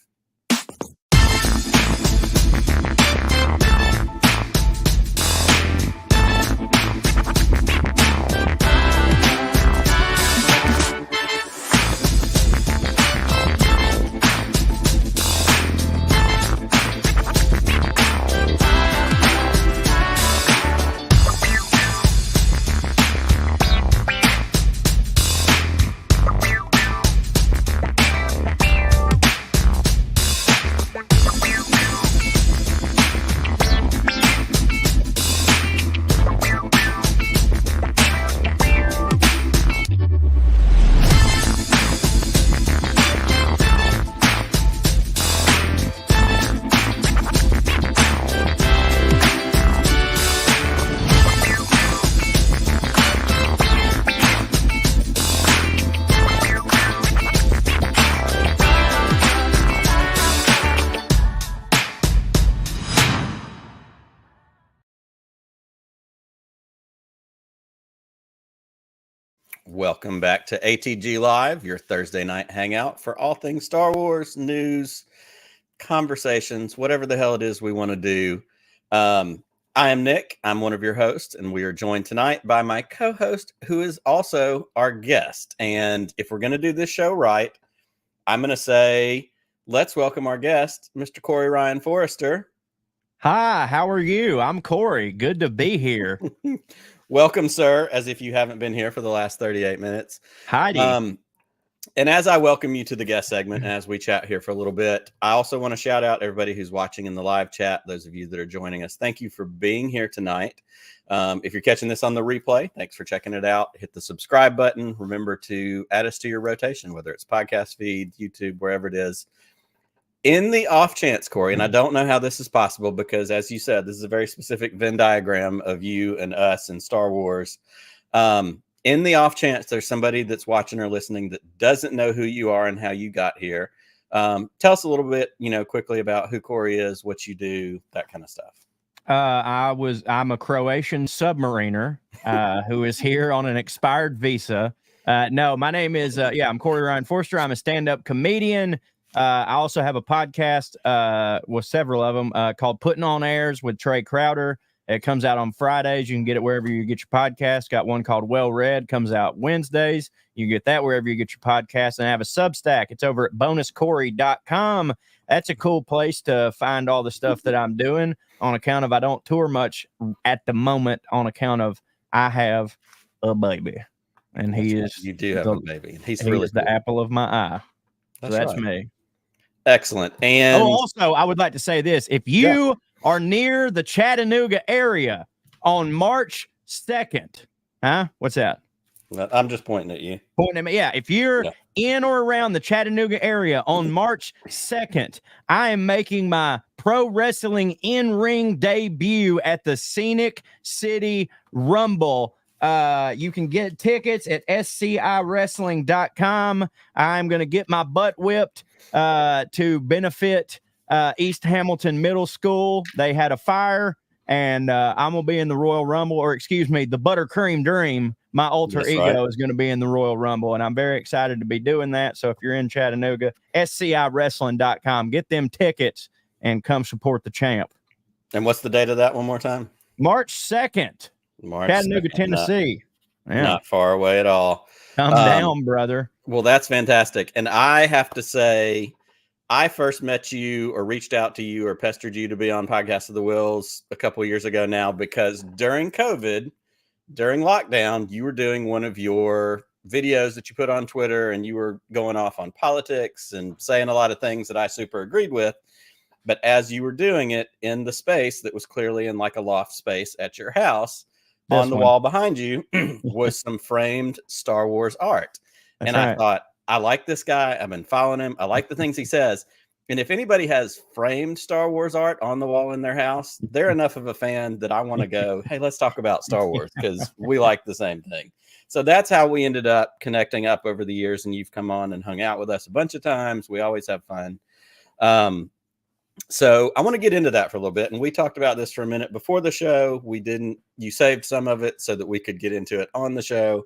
Welcome back to ATG Live, your Thursday night hangout for all things Star Wars, news, conversations, whatever the hell it is we want to do. I am Nick. I'm one of your hosts, and we are joined tonight by my co-host, who is also our guest. And if we're going to do this show right, I'm going to say, let's welcome our guest, Mr. Corey Ryan Forrester. Hi, how are you? I'm Corey. Good to be here. Welcome, sir, as if you haven't been here for the last 38 minutes. Heidi. And as I welcome you to the guest segment, as we chat here for a little bit, I also want to shout out everybody who's watching in the live chat, those of you that are joining us. Thank you for being here tonight. If you're catching this on the replay, thanks for checking it out. Hit the subscribe button. Remember to add us to your rotation, whether it's podcast feed, YouTube, wherever it is. In the off chance, Corey, and I don't know how this is possible because, as you said, this is a very specific Venn diagram of you and us and Star Wars. In the off chance there's somebody that's watching or listening that doesn't know who you are and how you got here, tell us a little bit, quickly about who Corey is, what you do, that kind of stuff. I'm a Croatian submariner who is here on an expired visa. No, my name is, I'm Corey Ryan Forrester. I'm a stand-up comedian. I also have a podcast with several of them called Putting on Airs with Trey Crowder. It comes out on Fridays. You can get it wherever you get your podcast. Got one called Well Read, comes out Wednesdays. You can get that wherever you get your podcast. And I have a Substack. It's over at bonuscorey.com. That's a cool place to find all the stuff that I'm doing on account of I don't tour much at the moment on account of I have a baby. And he is. You do have a baby. He's he really is the apple of my eye. That's right. me. Excellent. And also, I would like to say this. If you are near the Chattanooga area on March 2nd, what's that? I'm just pointing at you. Pointing at me. Yeah. If you're in or around the Chattanooga area on March 2nd, I am making my pro wrestling in-ring debut at the Scenic City Rumble. You can get tickets at sciwrestling.com. I'm going to get my butt whipped to benefit East Hamilton Middle School. They had a fire, and I'm going to be in the Royal Rumble, or excuse me, the Buttercream Dream. My alter ego is going to be in the Royal Rumble, and I'm very excited to be doing that. So if you're in Chattanooga, sciwrestling.com, get them tickets and come support the champ. And what's the date of that one more time? March 2nd. Chattanooga, 2nd, Tennessee. Not far away at all. Come down, brother. Well, that's fantastic. And I have to say, I first met you or reached out to you or pestered you to be on Podcast of the Wills a couple of years ago now, because during COVID, during lockdown, you were doing one of your videos that you put on Twitter, and you were going off on politics and saying a lot of things that I super agreed with. But as you were doing it in the space that was clearly in like a loft space at your house, on the wall behind you was some framed Star Wars art. I thought, I like this guy. I've been following him. I like the things he says. And if anybody has framed Star Wars art on the wall in their house, they're enough of a fan that I want to go, hey, let's talk about Star Wars, because we like the same thing. So that's how we ended up connecting up over the years. And you've come on and hung out with us a bunch of times. We always have fun. So I want to get into that for a little bit. And we talked about this for a minute before the show. You saved some of it so that we could get into it on the show.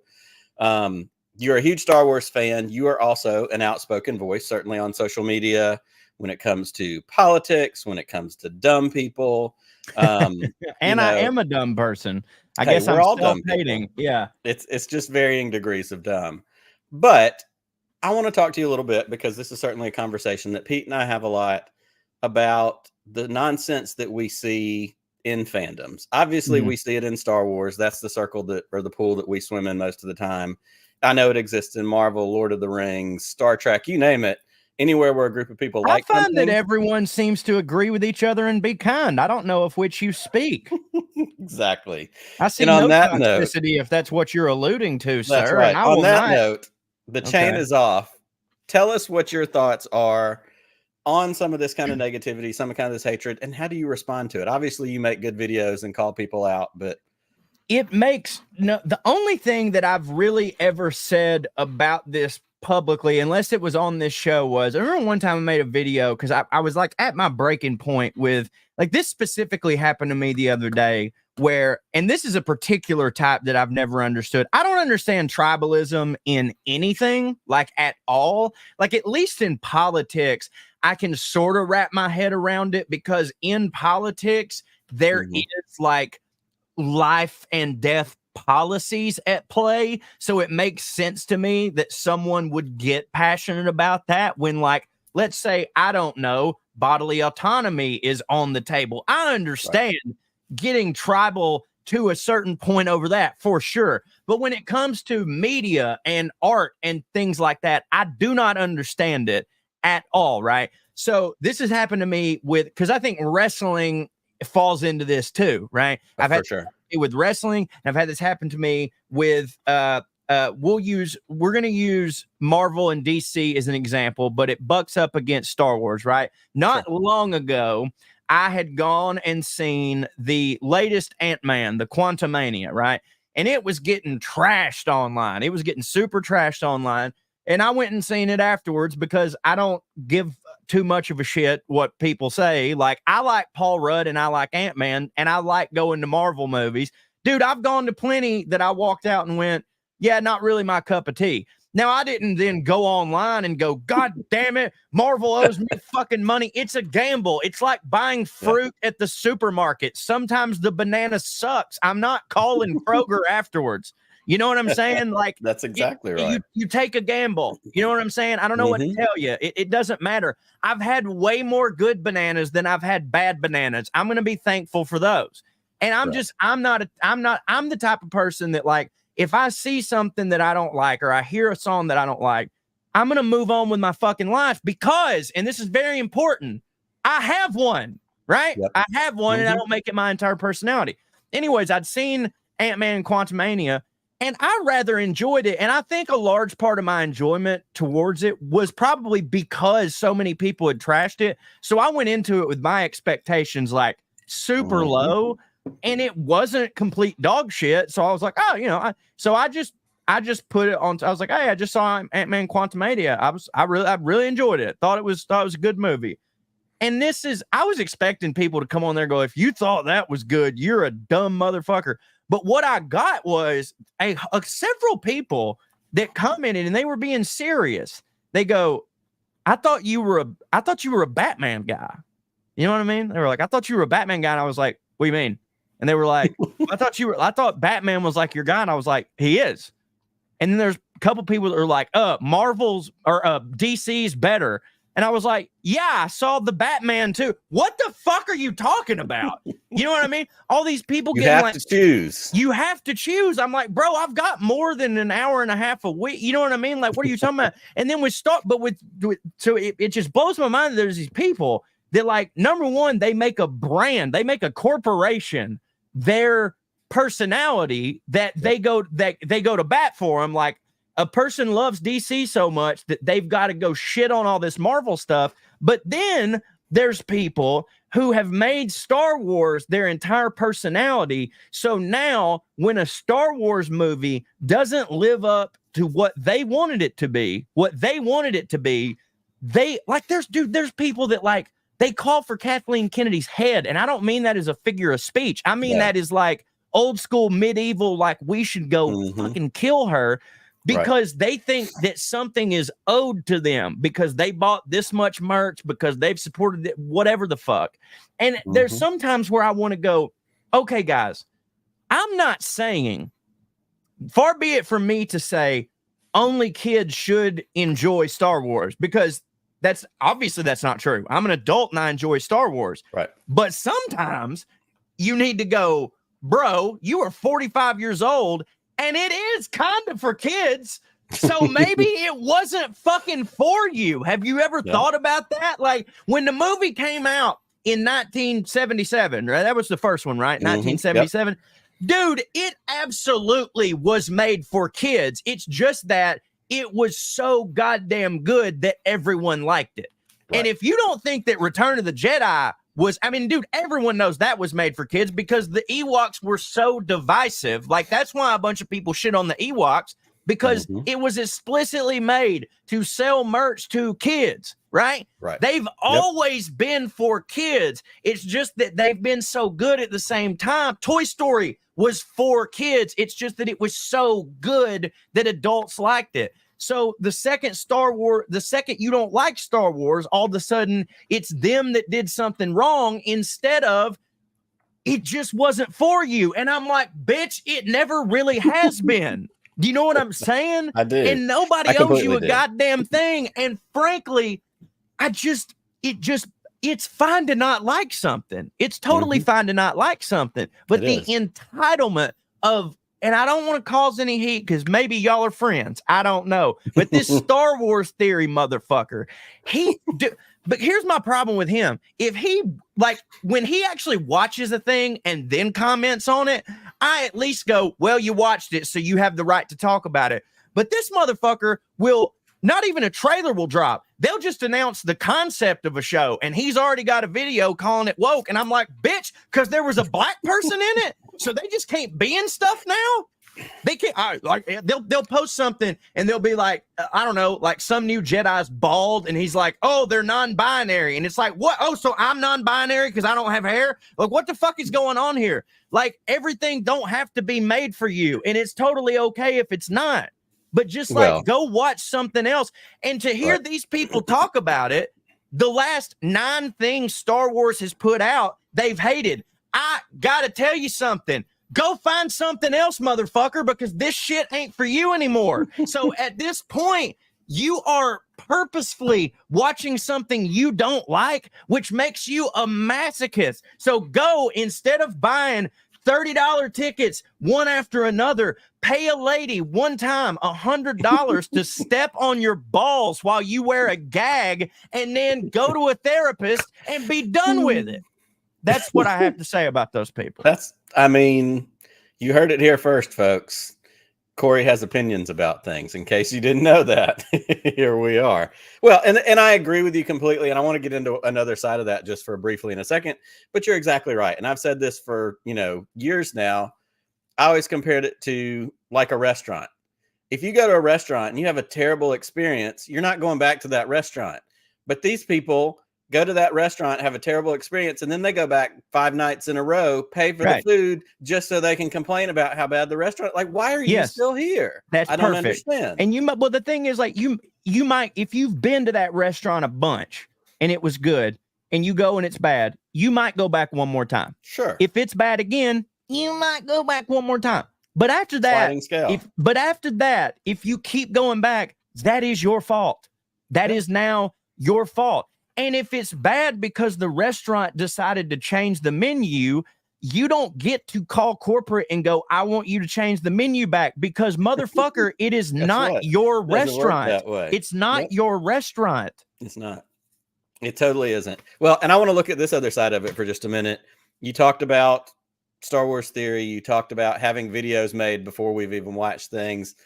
You're a huge Star Wars fan. You are also an outspoken voice, certainly on social media, when it comes to politics, when it comes to dumb people. And I am a dumb person. I guess we're I'm all dumb hating. Yeah. It's just varying degrees of dumb. But I want to talk to you a little bit, because this is certainly a conversation that Pete and I have a lot about, the nonsense that we see in fandoms. Obviously, we see it in Star Wars. That's the circle or the pool that we swim in most of the time. I know it exists in Marvel, Lord of the Rings, Star Trek, you name it. Anywhere where a group of people like I find something, that everyone seems to agree with each other and be kind. I don't know of which you speak. Exactly. I see and on no that toxicity, if that's what you're alluding to, sir. That's right. And on that note, the chain is off. Tell us what your thoughts are on some of this kind of negativity, some kind of this hatred, and how do you respond to it? Obviously, you make good videos and call people out, but it makes the only thing that I've really ever said about this publicly, unless it was on this show, was I remember one time I made a video because I was like at my breaking point with, like, this specifically happened to me the other day where, and this is a particular type that I've never understood. I don't understand tribalism in anything, like at all. Like, at least in politics, I can sort of wrap my head around it, because in politics, there is like life and death policies at play. So it makes sense to me that someone would get passionate about that when, like, let's say, I don't know, bodily autonomy is on the table. I understand getting tribal to a certain point over that, for sure. But when it comes to media and art and things like that, I do not understand it at all, right? So this has happened to me because I think wrestling falls into this too, right? I've had with wrestling, and I've had this happen to me with we're going to use Marvel and DC as an example, but it bucks up against Star Wars, right? Not long ago, I had gone and seen the latest Ant-Man, the Quantumania, right? And it was getting trashed online. It was getting super trashed online. And I went and seen it afterwards because I don't give too much of a shit what people say. Like, I like Paul Rudd and I like Ant-Man and I like going to Marvel movies. Dude, I've gone to plenty that I walked out and went, yeah, not really my cup of tea. Now, I didn't then go online and go, God damn it, Marvel owes me fucking money. It's a gamble. It's like buying fruit at the supermarket. Sometimes the banana sucks. I'm not calling Kroger afterwards. You know what I'm saying? Like, that's exactly right. You take a gamble. You know what I'm saying? I don't know what to tell you. It doesn't matter. I've had way more good bananas than I've had bad bananas. I'm going to be thankful for those. And I'm the type of person that, like, if I see something that I don't like, or I hear a song that I don't like, I'm going to move on with my fucking life because, and this is very important, I have one, right? Yep. I have one, and I don't make it my entire personality. Anyways, I'd seen Ant-Man and Quantumania, and I rather enjoyed it. And I think a large part of my enjoyment towards it was probably because so many people had trashed it. So I went into it with my expectations like super low. And it wasn't complete dog shit. So I was like, oh, you know, I just put it on. I was like, hey, I just saw Ant-Man Quantumania. I really enjoyed it. Thought it was a good movie. And I was expecting people to come on there and go, if you thought that was good, you're a dumb motherfucker. But what I got was several people that commented, and they were being serious. They go, I thought you were a Batman guy. You know what I mean? They were like, I thought you were a Batman guy. And I was like, what do you mean? And they were like, I thought Batman was like your guy. And I was like, he is. And then there's a couple people that are like, Marvel's or DC's better. And I was like, yeah, I saw the Batman too. What the fuck are you talking about? You know what I mean? All these people you have to choose. You have to choose. I'm like, bro, I've got more than an hour and a half a week. You know what I mean? Like, what are you talking about? And then so it just blows my mind that there's these people that, like, number one, they make a brand, they make a corporation, their personality that they go to bat for them. Like, a person loves DC so much that they've got to go shit on all this Marvel stuff. But then there's people who have made Star Wars their entire personality. So now when a Star Wars movie doesn't live up to what they wanted it to be, they like, there's people that, like, they call for Kathleen Kennedy's head. And I don't mean that as a figure of speech. I mean, that is like old school medieval, like, we should go fucking kill her because they think that something is owed to them because they bought this much merch, because they've supported it, whatever the fuck. And there's sometimes where I want to go, okay, guys, I'm not saying, far be it from me to say only kids should enjoy Star Wars, because that's not true. I'm an adult and I enjoy Star Wars. Right. But sometimes you need to go, bro, you are 45 years old and it is kind of for kids. So maybe it wasn't fucking for you. Have you ever thought about that? Like, when the movie came out in 1977, right? That was the first one, right? 1977. Yep. Dude, it absolutely was made for kids. It's just that it was so goddamn good that everyone liked it. Right. And if you don't think that Return of the Jedi was, I mean, dude, everyone knows that was made for kids because the Ewoks were so divisive. Like, that's why a bunch of people shit on the Ewoks, because it was explicitly made to sell merch to kids, right? Right. They've always been for kids. It's just that they've been so good at the same time. Toy Story was for kids. It's just that it was so good that adults liked it. So the second you don't like Star Wars, all of a sudden it's them that did something wrong instead of it just wasn't for you. And I'm like, bitch, it never really has been. Do you know what I'm saying? I do. And nobody owes you a goddamn thing. And frankly, it's fine to not like something. It's totally fine to not like something. But the entitlement of, and I don't want to cause any heat because maybe y'all are friends. I don't know. But this Star Wars theory motherfucker, but here's my problem with him. If he, like, when he actually watches a thing and then comments on it, I at least go, well, you watched it, so you have the right to talk about it. But this motherfucker will, not even a trailer will drop. They'll just announce the concept of a show, and he's already got a video calling it woke. And I'm like, bitch, because there was a black person in it, so they just can't be in stuff now? They can't, like, they'll post something and they'll be like, I don't know, like some new Jedi's bald and he's like, oh, they're non-binary. And it's like, what? Oh, so I'm non-binary because I don't have hair? Like, what the fuck is going on here? Like, everything don't have to be made for you. And it's totally okay if it's not. but just Well. like go watch something else. And to hear these people talk about it, the last 9 things Star Wars has put out, they've hated. I gotta tell you something. Go find something else, motherfucker, because this shit ain't for you anymore. So at this point, you are purposefully watching something you don't like, which makes you a masochist. So go, instead of buying $30 tickets one after another, pay a lady one time $100 to step on your balls while you wear a gag, and then go to a therapist and be done with it. That's what I have to say about those people. I mean, you heard it here first, folks. Corey has opinions about things. In case you didn't know that, here we are. Well, and I agree with you completely. And I want to get into another side of that just for briefly in a second. But you're exactly right. And I've said this for years now. I always compared it to like a restaurant. If you go to a restaurant and you have a terrible experience, you're not going back to that restaurant. But these people go to that restaurant, have a terrible experience, and then they go back 5 nights in a row, pay for the food just so they can complain about how bad the restaurant. Like, why are you still here? I don't understand. And well, the thing is, like, you might, if you've been to that restaurant a bunch and it was good, and you go and it's bad, you might go back one more time. Sure. If it's bad again, you might go back one more time. But after that, if you keep going back, that is your fault. That is now your fault. And if it's bad because the restaurant decided to change the menu, you don't get to call corporate and go, I want you to change the menu back, because motherfucker, it is not your restaurant. It's not your restaurant. It's not. It totally isn't. Well, and I want to look at this other side of it for just a minute. You talked about Star Wars theory. You talked about having videos made before we've even watched things.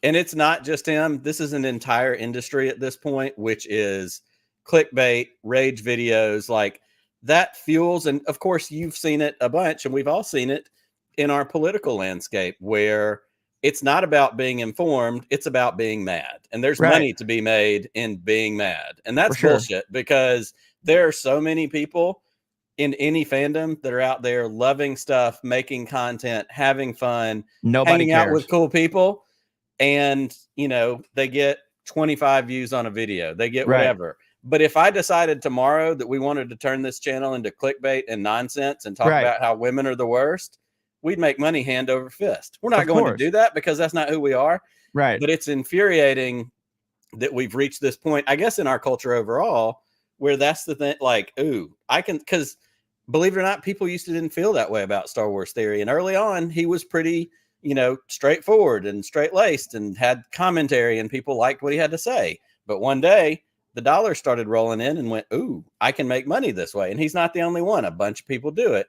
And it's not just him. This is an entire industry at this point, which is clickbait, rage videos, like that fuels. And of course, you've seen it a bunch, and we've all seen it in our political landscape, where it's not about being informed, it's about being mad. And there's money to be made in being mad. And that's bullshit, because there are so many people in any fandom that are out there loving stuff, making content, having fun, hanging out with cool people. And, they get 25 views on a video, they get whatever. But if I decided tomorrow that we wanted to turn this channel into clickbait and nonsense and talk about how women are the worst, we'd make money hand over fist. We're not going to do that, because that's not who we are. Right. But it's infuriating that we've reached this point, I guess, in our culture overall, where that's the thing. Like, because believe it or not, people used to didn't feel that way about Star Wars theory. And early on, he was pretty, straightforward and straight laced and had commentary, and people liked what he had to say. But one day, the dollar started rolling in and went, ooh, I can make money this way. And he's not the only one. A bunch of people do it.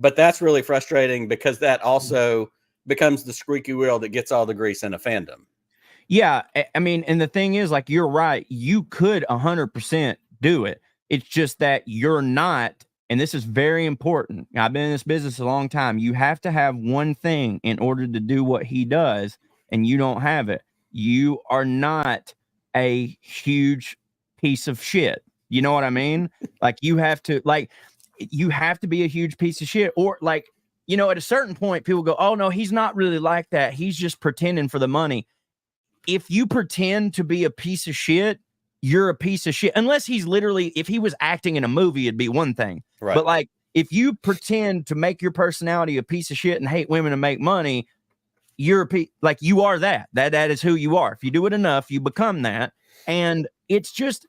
But that's really frustrating, because that also becomes the squeaky wheel that gets all the grease in a fandom. Yeah. I mean, and the thing is, like, you're right. You could 100% do it. It's just that you're not. And this is very important. I've been in this business a long time. You have to have one thing in order to do what he does, and you don't have it. You are not a huge piece of shit. You know what I mean? Like, you have to be a huge piece of shit, or like, at a certain point, people go, oh no, he's not really like that. He's just pretending for the money. If you pretend to be a piece of shit, you're a piece of shit. Unless he's literally, if he was acting in a movie, it'd be one thing. Right. But like, if you pretend to make your personality a piece of shit and hate women and make money, you're like, you are that is who you are. If you do it enough, you become that. And it's just,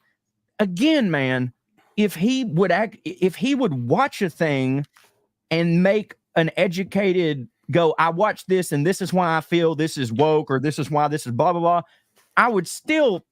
again, man, if he would watch a thing and make an educated go, I watched this and this is why I feel this is woke, or this is why this is blah, blah, blah, I would still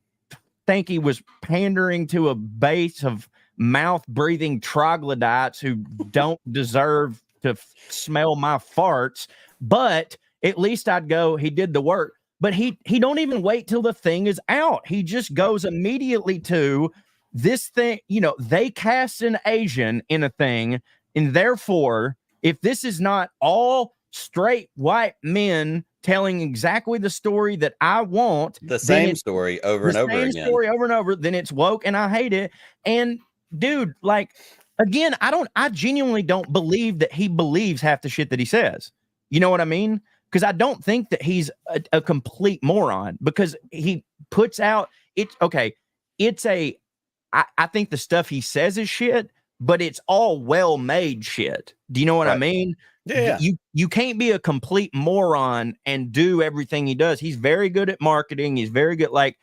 think he was pandering to a base of mouth breathing troglodytes who don't deserve to smell my farts. But at least I'd go, he did the work. But he don't even wait till the thing is out. He just goes immediately to this thing. They cast an Asian in a thing, and therefore, if this is not all straight white men telling exactly the story that I want, the same story over and over again, then it's woke, and I hate it. And dude, like, again, I genuinely don't believe that he believes half the shit that he says. You know what I mean? because I don't think that he's a complete moron, because he puts out okay. I think the stuff he says is shit, but it's all well made shit. Do you know what I mean? Yeah. You can't be a complete moron and do everything he does. He's very good at marketing. He's very good. Like,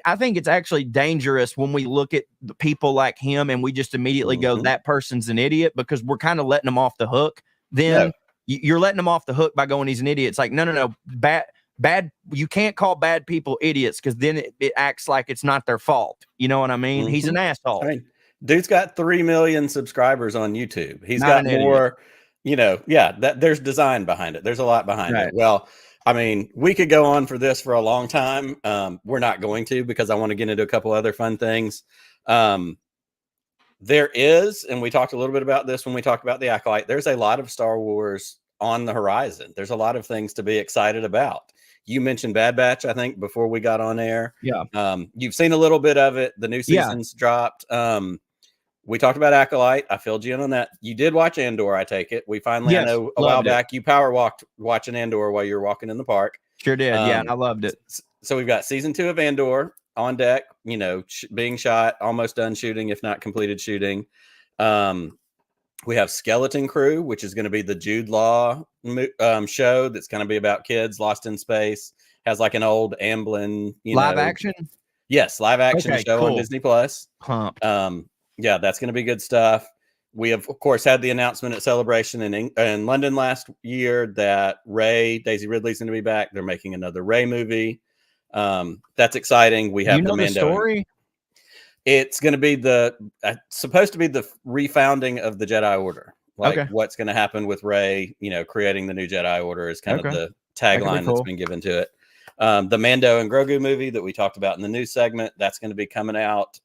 I think it's actually dangerous when we look at the people like him and we just immediately go, that person's an idiot, because we're kind of letting them off the hook. Then you're letting them off the hook by going, he's an idiot. It's like, no. Bad. You can't call bad people idiots, because then it acts like it's not their fault. You know what I mean? He's an asshole. I mean, dude's got 3 million subscribers on YouTube. He's Not got an more, there's design behind it. There's a lot behind it. Well, I mean, we could go on for this for a long time. We're not going to, because I want to get into a couple other fun things. There is, and we talked a little bit about this when we talked about the Acolyte, there's a lot of Star Wars on the horizon. There's a lot of things to be excited about. You mentioned Bad Batch, I think, before we got on air. Yeah. You've seen a little bit of it. The new season's dropped. We talked about Acolyte. I filled you in on that. You did watch Andor, I take it. We finally, I know a while back, you power walked watching Andor while you were walking in the park. Sure did. Yeah, I loved it. So we've got season 2 of Andor on deck, being shot, almost done shooting, if not completed shooting. We have Skeleton Crew, which is going to be the Jude Law show that's going to be about kids lost in space. Has like an old Amblin, live action? Yes, live action show on Disney Plus. Pumped. Yeah, that's going to be good stuff. We have, of course, had the announcement at Celebration in London last year that Daisy Ridley's going to be back. They're making another Rey movie. That's exciting. We have the Mando story. It's going to be supposed to be the refounding of the Jedi Order. Like what's going to happen with Rey, creating the new Jedi Order is kind of the tagline that's been given to it. The Mando and Grogu movie that we talked about in the news segment, that's going to be coming out.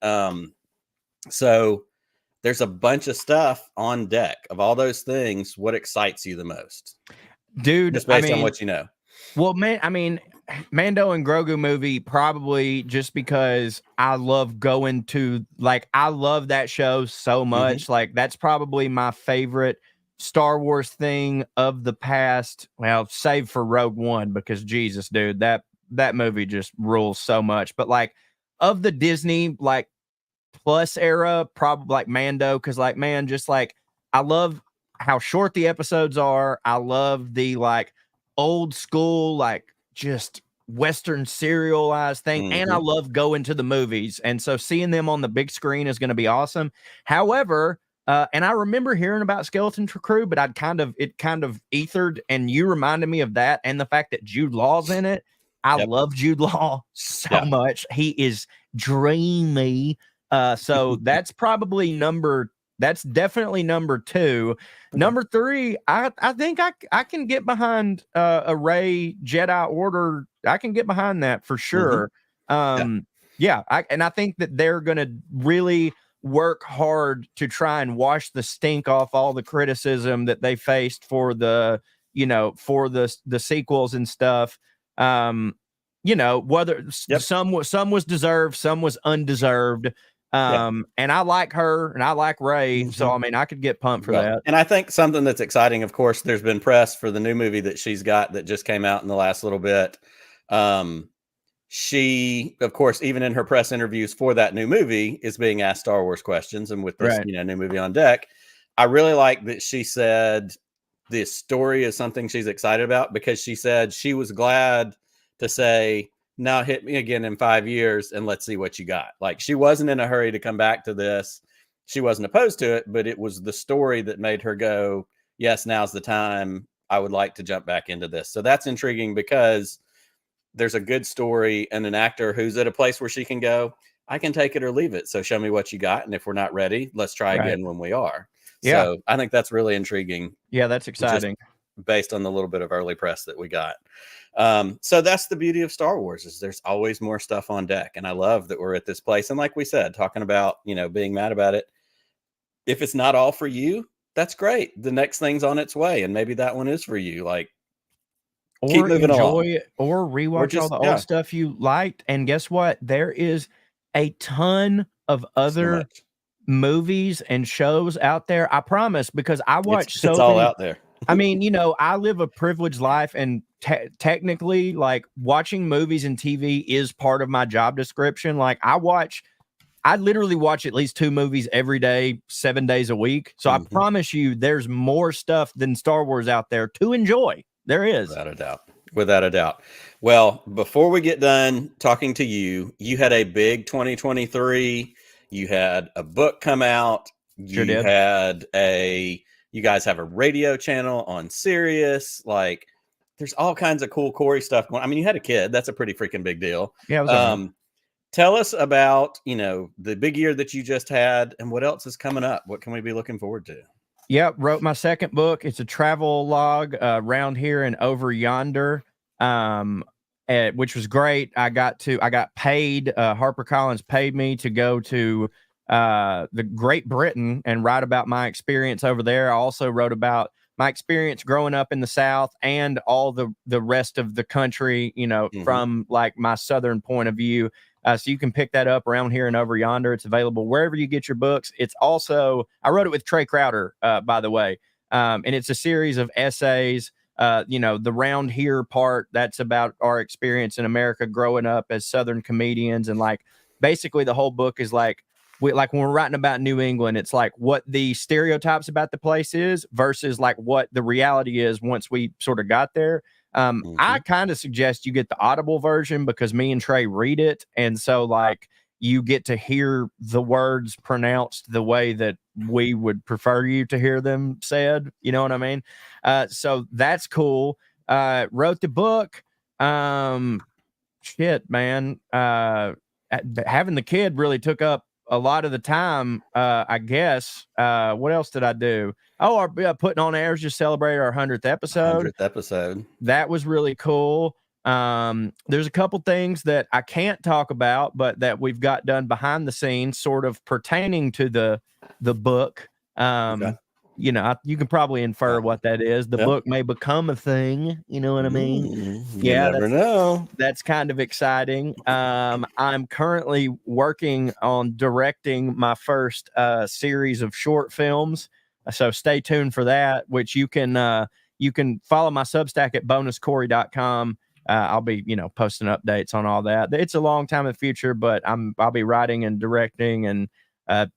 So there's a bunch of stuff on deck. Of all those things, what excites you the most? Dude, just based on what you know. Well, man, I mean, Mando and Grogu movie, probably just because I love going to, I love that show so much. Like, that's probably my favorite Star Wars thing of the past. Well, save for Rogue One, because Jesus, dude, that movie just rules so much. But of the Disney Plus era, probably Mando, because I love how short the episodes are. I love the old school, just Western serialized thing. And I love going to the movies. And so seeing them on the big screen is going to be awesome. However, and I remember hearing about Skeleton Crew, but it kind of ethered, and you reminded me of that. And the fact that Jude Law's in it. I love Jude Law so much. He is dreamy. So that's probably that's definitely number 2. Number 3, I think I can get behind a Rey Jedi Order. I can get behind that for sure. I think that they're gonna really work hard to try and wash the stink off all the criticism that they faced for the sequels and stuff. Whether some was deserved, some was undeserved. And I like her and I like Rey. So, I mean, I could get pumped for that. And I think something that's exciting, of course, there's been press for the new movie that she's got that just came out in the last little bit. She, of course, even in her press interviews for that new movie, is being asked Star Wars questions. And with this, new movie on deck, I really like that she said this story is something she's excited about, because she said she was glad to say, now hit me again in 5 years and let's see what you got. She wasn't in a hurry to come back to this. She wasn't opposed to it, but it was the story that made her go, yes, now's the time. I would like to jump back into this. So that's intriguing, because there's a good story and an actor who's at a place where she can go, I can take it or leave it. So show me what you got. And if we're not ready, let's try again when we are. Yeah. So I think that's really intriguing. Yeah, that's exciting. Based on the little bit of early press that we got. So that's the beauty of Star Wars, is there's always more stuff on deck. And I love that we're at this place. And like we said, talking about, being mad about it. If it's not all for you, that's great. The next thing's on its way. And maybe that one is for you. Keep moving along. Or rewatch all the old stuff you liked. And guess what? There is a ton of other movies and shows out there. I promise, because I watch it's all out there. I mean, I live a privileged life, and technically, like watching movies and TV is part of my job description. Like I literally watch at least 2 movies every day, 7 days a week. So I promise you there's more stuff than Star Wars out there to enjoy. There is. Without a doubt. Without a doubt. Well, before we get done talking to you, you had a big 2023. You had a book come out. Sure You did. had you guys have a radio channel on Sirius. Like, there's all kinds of cool Corey stuff going. I mean, you had a kid. That's a pretty freaking big deal. Yeah, it was awesome. Tell us about, the big year that you just had and what else is coming up. What can we be looking forward to? Yeah, wrote my second book. It's a travel log around here and over yonder, which was great. I got paid. HarperCollins paid me to go to the Great Britain and write about my experience over there. I also wrote about my experience growing up in the South and all the rest of the country, from like my Southern point of view. So you can pick that up around here and over yonder. It's available wherever you get your books. It's also, I wrote it with Trey Crowder, by the way. And it's a series of essays. The round here part, that's about our experience in America growing up as Southern comedians. And like, basically the whole book is like when we're writing about New England, it's like what the stereotypes about the place is versus like what the reality is once we sort of got there. I kind of suggest you get the Audible version because me and Trey read it. And so like you get to hear the words pronounced the way that we would prefer you to hear them said. You know what I mean? So that's cool. Wrote the book. Shit, man. Having the kid really took up a lot of the time, I guess. What else did I do? Oh, our putting on airs just celebrated our 100th episode. 100th episode. That was really cool. There's a couple things that I can't talk about, but that we've got done behind the scenes, sort of pertaining to the book. Okay. You can probably infer what that is. The book may become a thing. You know what I mean? You never know. That's kind of exciting. I'm currently working on directing my first series of short films. So stay tuned for that, which you can follow my Substack at bonuscorey.com. I'll be, posting updates on all that. It's a long time in the future, but I'll be writing and directing and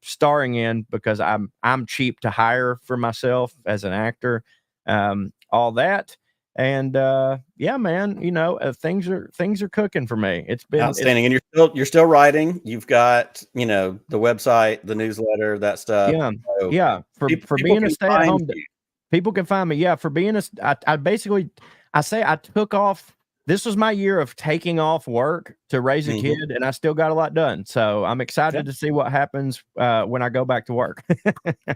starring in because I'm cheap to hire for myself as an actor. All that. And yeah, man, things are cooking for me. It's been outstanding. And you're still writing. You've got, the website, the newsletter, that stuff. Yeah. So yeah. For being a stay-at-home, people can find me. Yeah. For being I say I took off. This was my year of taking off work to raise a kid, and I still got a lot done. So I'm excited to see what happens when I go back to work.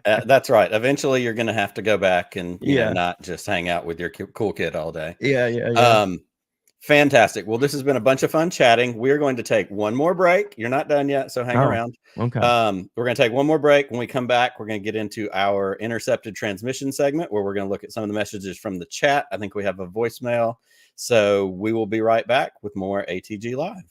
That's right. Eventually, you're going to have to go back and not just hang out with your cool kid all day. Yeah. Fantastic. Well, this has been a bunch of fun chatting. We're going to take one more break. You're not done yet, so hang around. Okay. We're going to take one more break. When we come back, we're going to get into our intercepted transmission segment where we're going to look at some of the messages from the chat. I think we have a voicemail. So we will be right back with more ATG Live.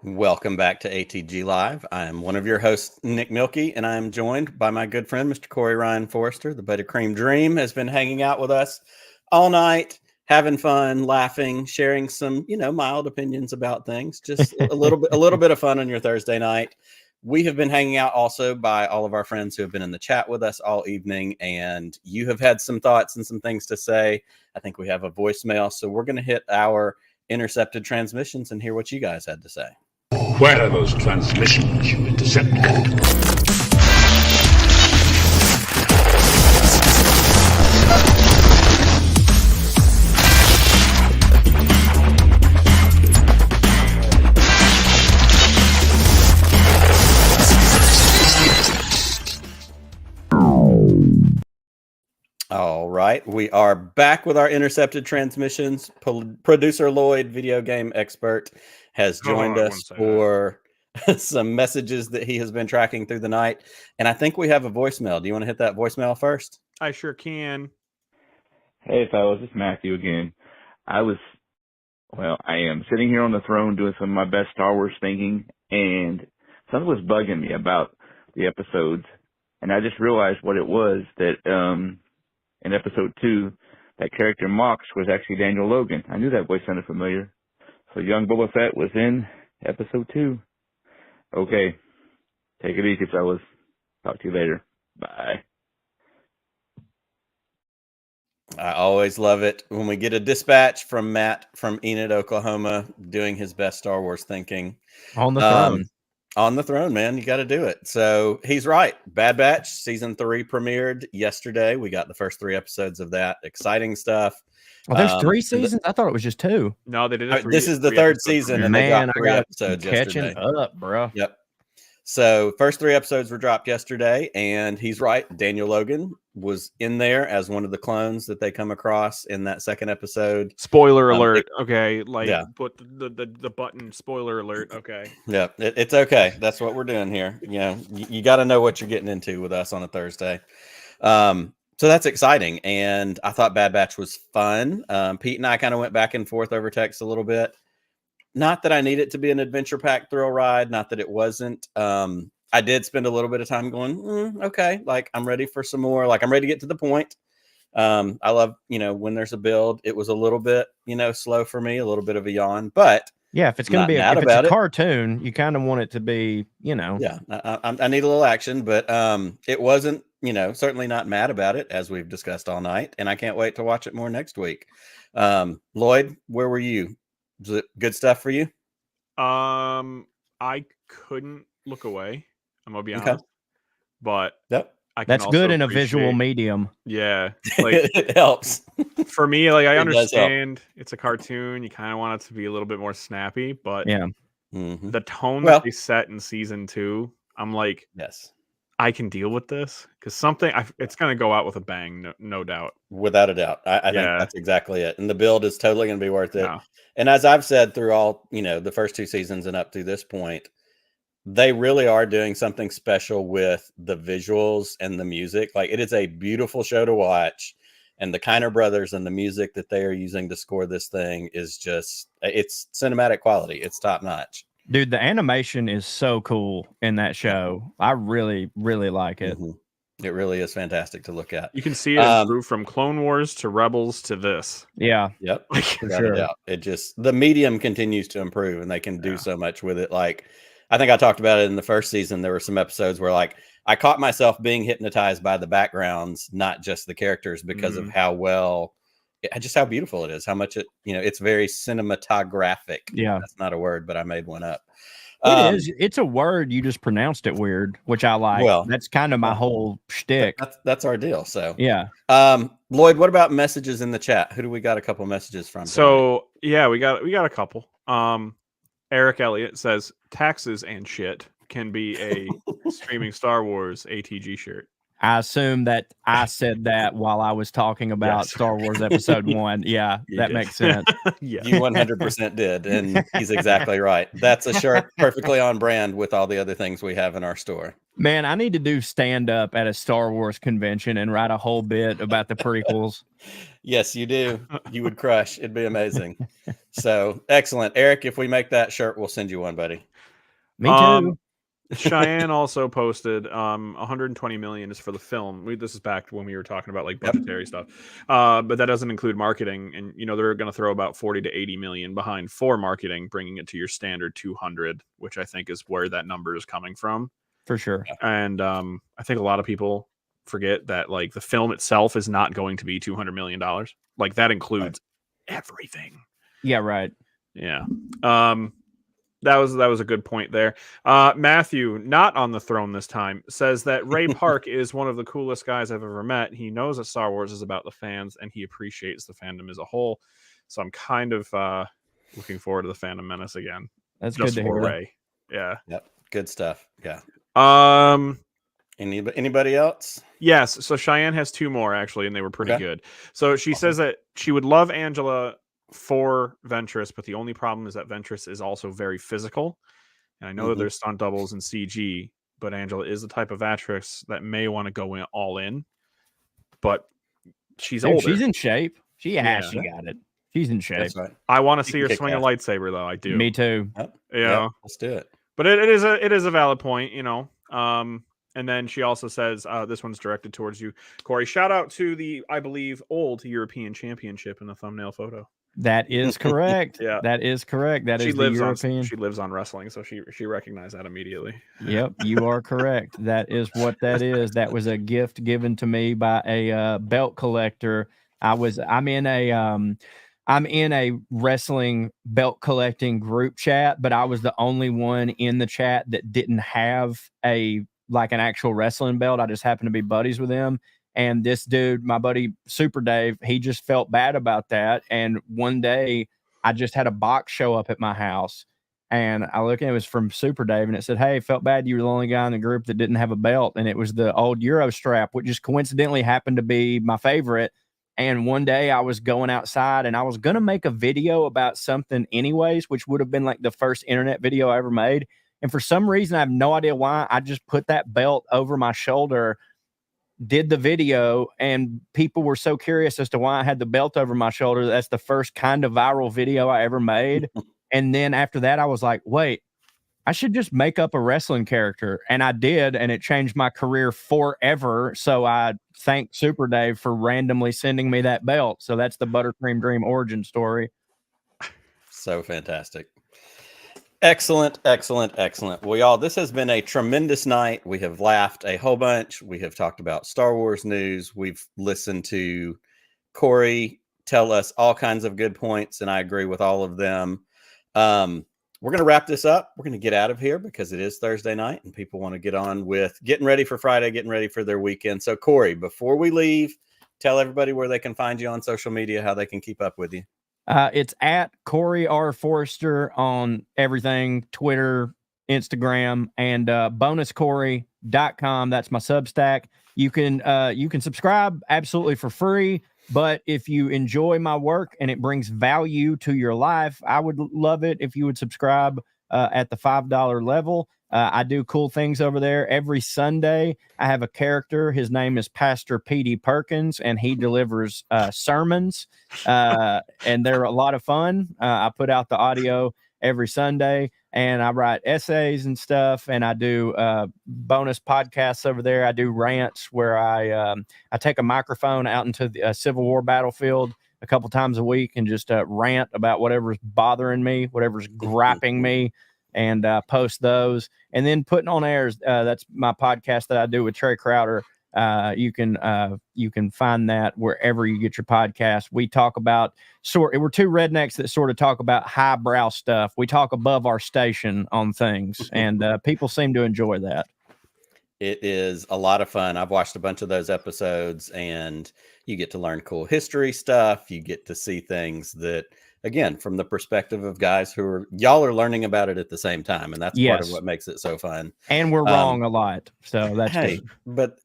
Welcome back to ATG Live. I am one of your hosts, Nick Milkey, and I am joined by my good friend, Mr. Corey Ryan Forrester. The Buttercream Dream has been hanging out with us all night, having fun, laughing, sharing some, mild opinions about things. Just a little bit of fun on your Thursday night. We have been hanging out also by all of our friends who have been in the chat with us all evening, and you have had some thoughts and some things to say. I think we have a voicemail, so we're going to hit our intercepted transmissions and hear what you guys had to say. Where are those transmissions you intercepted? right. We are back with our intercepted transmissions. Producer Lloyd, video game expert, has joined I us wouldn't say for some messages that he has been tracking through the night. And I think we have a voicemail. Do you want to hit that voicemail first? I sure can. Hey, fellas, it's Matthew again. I am sitting here on the throne doing some of my best Star Wars thinking, and something was bugging me about the episodes. And I just realized what it was, that in episode 2, that character Mox was actually Daniel Logan. I knew that voice sounded familiar. So young Boba Fett was in episode 2. Okay. Take it easy, fellas. Talk to you later. Bye. I always love it when we get a dispatch from Matt from Enid, Oklahoma, doing his best Star Wars thinking. On the throne. On the throne, man. You got to do it. So he's right. Bad Batch season 3 premiered yesterday. We got the first 3 episodes of that. Exciting stuff. Oh, there's 3 seasons? I thought it was just 2. No, they did. This is the 3rd season, and they got 3 episodes catching yesterday. up, bro. Yep. So first 3 episodes were dropped yesterday, and he's right. Daniel Logan was in there as one of the clones that they come across in that 2nd episode. Spoiler alert. Okay, like put the button. Spoiler alert. Okay. Yeah, it's okay. That's what we're doing here. You know, you got to know what you're getting into with us on a Thursday. So that's exciting, and I thought Bad Batch was fun. Pete and I kind of went back and forth over text a little bit. Not that I need it to be an adventure-packed thrill ride. Not that it wasn't. I did spend a little bit of time going, okay, like I'm ready for some more. Like I'm ready to get to the point. I love, when there's a build. It was a little bit, slow for me, a little bit of a yawn. But yeah, if it's going to be a cartoon, you kind of want it to be, Yeah, I need a little action, but it wasn't, certainly not mad about it, as we've discussed all night. And I can't wait to watch it more next week. Lloyd, where were you? Was it good stuff for you? I couldn't look away. I'm gonna be honest, but that's good in a visual medium. Yeah, like it helps for me. Like I understand it's a cartoon. You kind of want it to be a little bit more snappy, but yeah, the tone that they set in season 2, I'm like, yes, I can deal with this because it's going to go out with a bang, no doubt. Without a doubt. I think that's exactly it. And the build is totally going to be worth it. Yeah. And as I've said through all, the first 2 seasons and up to this point, they really are doing something special with the visuals and the music. Like it is a beautiful show to watch. And the Kiner brothers and the music that they are using to score this thing is it's cinematic quality. It's top notch. Dude, the animation is so cool in that show. I really, really like it. It really is fantastic to look at. You can see it improve from Clone Wars to Rebels to this. Yeah. Yep. For sure. It just, the medium continues to improve and they can do so much with it. Like, I think I talked about it in the first season. There were some episodes where I caught myself being hypnotized by the backgrounds, not just the characters, because of how beautiful it is, how much it's very cinematographic. Yeah. That's not a word, but I made one up. It is. It's a word. You just pronounced it weird, which I like. Well, that's kind of my whole shtick. That's our deal. So yeah. Lloyd, what about messages in the chat? Who do we got a couple messages from? So yeah, we got a couple. Eric Elliott says taxes and shit can be a streaming Star Wars ATG shirt. I assume that I said that while I was talking about Star Wars Episode 1. Yeah, that makes sense. You 100% did, and he's exactly right. That's a shirt perfectly on brand with all the other things we have in our store. Man, I need to do stand-up at a Star Wars convention and write a whole bit about the prequels. Yes, you do. You would crush. It'd be amazing. So, excellent. Eric, if we make that shirt, we'll send you one, buddy. Me too. Cheyenne also posted 120 million is for the film. This is back when we were talking about like budgetary stuff, but that doesn't include marketing. And they're going to throw about 40 to 80 million behind for marketing, bringing it to your standard 200, which I think is where that number is coming from for sure. And I think a lot of people forget that like the film itself is not going to be $200 million. Like that includes everything. Yeah, right. Yeah. That was a good point there. Matthew, not on the throne this time, says that Ray Park is one of the coolest guys I've ever met. He knows that Star Wars is about the fans, and he appreciates the fandom as a whole. So I'm kind of looking forward to the Phantom Menace again. That's good to hear. Ray. Yeah. Yep. Good stuff. Yeah. Anybody else? Yes. So Cheyenne has 2 more actually, and they were pretty good. So she says that she would love Angela for Ventress, but the only problem is that Ventress is also very physical. And I know that there's stunt doubles and CG, but Angela is the type of actress that may want to go all in. But she's older. She's in shape. She got it. She's in shape. That's right. I want to see her swing a lightsaber, though. I do. Me too. Yeah, let's do it. But it is a valid point, you know. And then she also says, this one's directed towards you, Corey. Shout out to the, I believe, old European Championship in the thumbnail photo. That is correct. Yeah, that is correct. That she is lives the European. She lives on wrestling, so she recognized that immediately. Yep, you are correct. That is what that is. That was a gift given to me by a belt collector. I'm in a wrestling belt collecting group chat, but I was the only one in the chat that didn't have an actual wrestling belt. I just happened to be buddies with him. And this dude, my buddy Super Dave, he just felt bad about that. And one day I just had a box show up at my house, and I looked and it was from Super Dave, and it said, "Hey, felt bad you were the only guy in the group that didn't have a belt." And it was the old Euro strap, which just coincidentally happened to be my favorite. And one day I was going outside and I was going to make a video about something anyways, which would have been like the first internet video I ever made. And for some reason, I have no idea why, I just put that belt over my shoulder, did the video, and people were so curious as to why I had the belt over my shoulder. That's the first kind of viral video I ever made. And then after that, I was like, wait, I should just make up a wrestling character. And I did, and it changed my career forever. So I thank Super Dave for randomly sending me that belt. So that's the Buttercream Dream origin story. So fantastic. Excellent, excellent, excellent. Well, y'all, this has been a tremendous night. We have laughed a whole bunch. We have talked about Star Wars news. We've listened to Corey tell us all kinds of good points, and I agree with all of them. We're going to wrap this up. We're going to get out of here because it is Thursday night, and people want to get on with getting ready for Friday, getting ready for their weekend. So, Corey, before we leave, tell everybody where they can find you on social media, how they can keep up with you. It's at Corey R. Forrester on everything, Twitter, Instagram, and bonuscorey.com. That's my Substack. You can subscribe absolutely for free, but if you enjoy my work and it brings value to your life, I would love it if you would subscribe at the $5 level. I do cool things over there. Every Sunday, I have a character. His name is Pastor P.D. Perkins, and he delivers sermons, and they're a lot of fun. I put out the audio every Sunday, and I write essays and stuff, and I do bonus podcasts over there. I do rants where I take a microphone out into the Civil War battlefield a couple times a week and just rant about whatever's bothering me, whatever's griping me, and post those. And then Putting on Airs, that's my podcast that I do with Trey Crowder. You can find that wherever you get your podcast. We talk about we're two rednecks that sort of talk about highbrow stuff. We talk above our station on things, and people seem to enjoy that. It is a lot of fun. I've watched a bunch of those episodes, and you get to learn cool history stuff. You get to see things that, again, from the perspective of guys who y'all are learning about it at the same time. And that's part of what makes it so fun. And we're wrong a lot. So that's good.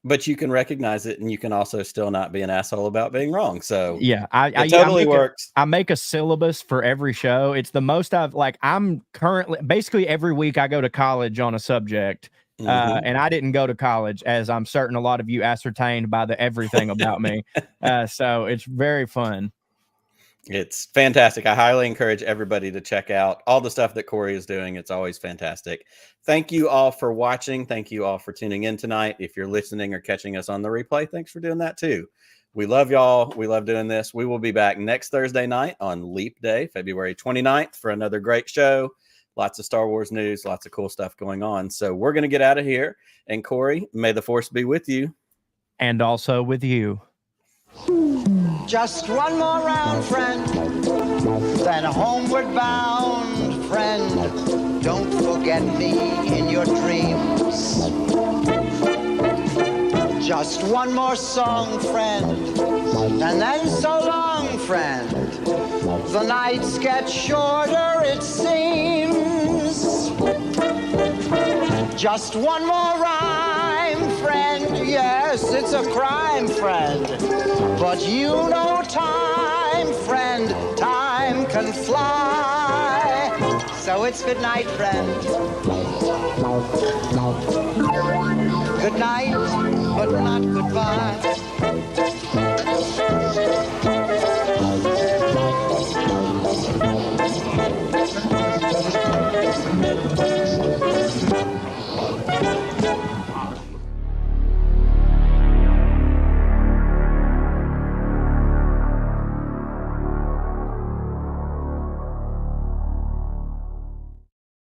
But you can recognize it, and you can also still not be an asshole about being wrong. So yeah, it totally works. I make a syllabus for every show. It's the most I'm currently, basically every week I go to college on a subject. And I didn't go to college, as I'm certain a lot of you ascertained by the everything about me. So it's very fun. It's fantastic. I highly encourage everybody to check out all the stuff that Corey is doing. It's always fantastic. Thank you all for watching. Thank you all for tuning in tonight. If you're listening or catching us on the replay, thanks for doing that too. We love y'all. We love doing this. We will be back next Thursday night on Leap Day, February 29th, for another great show. Lots of Star Wars news, lots of cool stuff going on. So we're going to get out of here. And Corey, may the force be with you. And also with you. Just one more round, friend, then homeward bound, friend. Don't forget me in your dreams. Just one more song, friend, and then so long, friend. The nights get shorter, it seems. Just one more rhyme, friend. Yes, it's a crime, friend. But you know time, friend. Time can fly. So it's good night, friend. Good night, but not goodbye.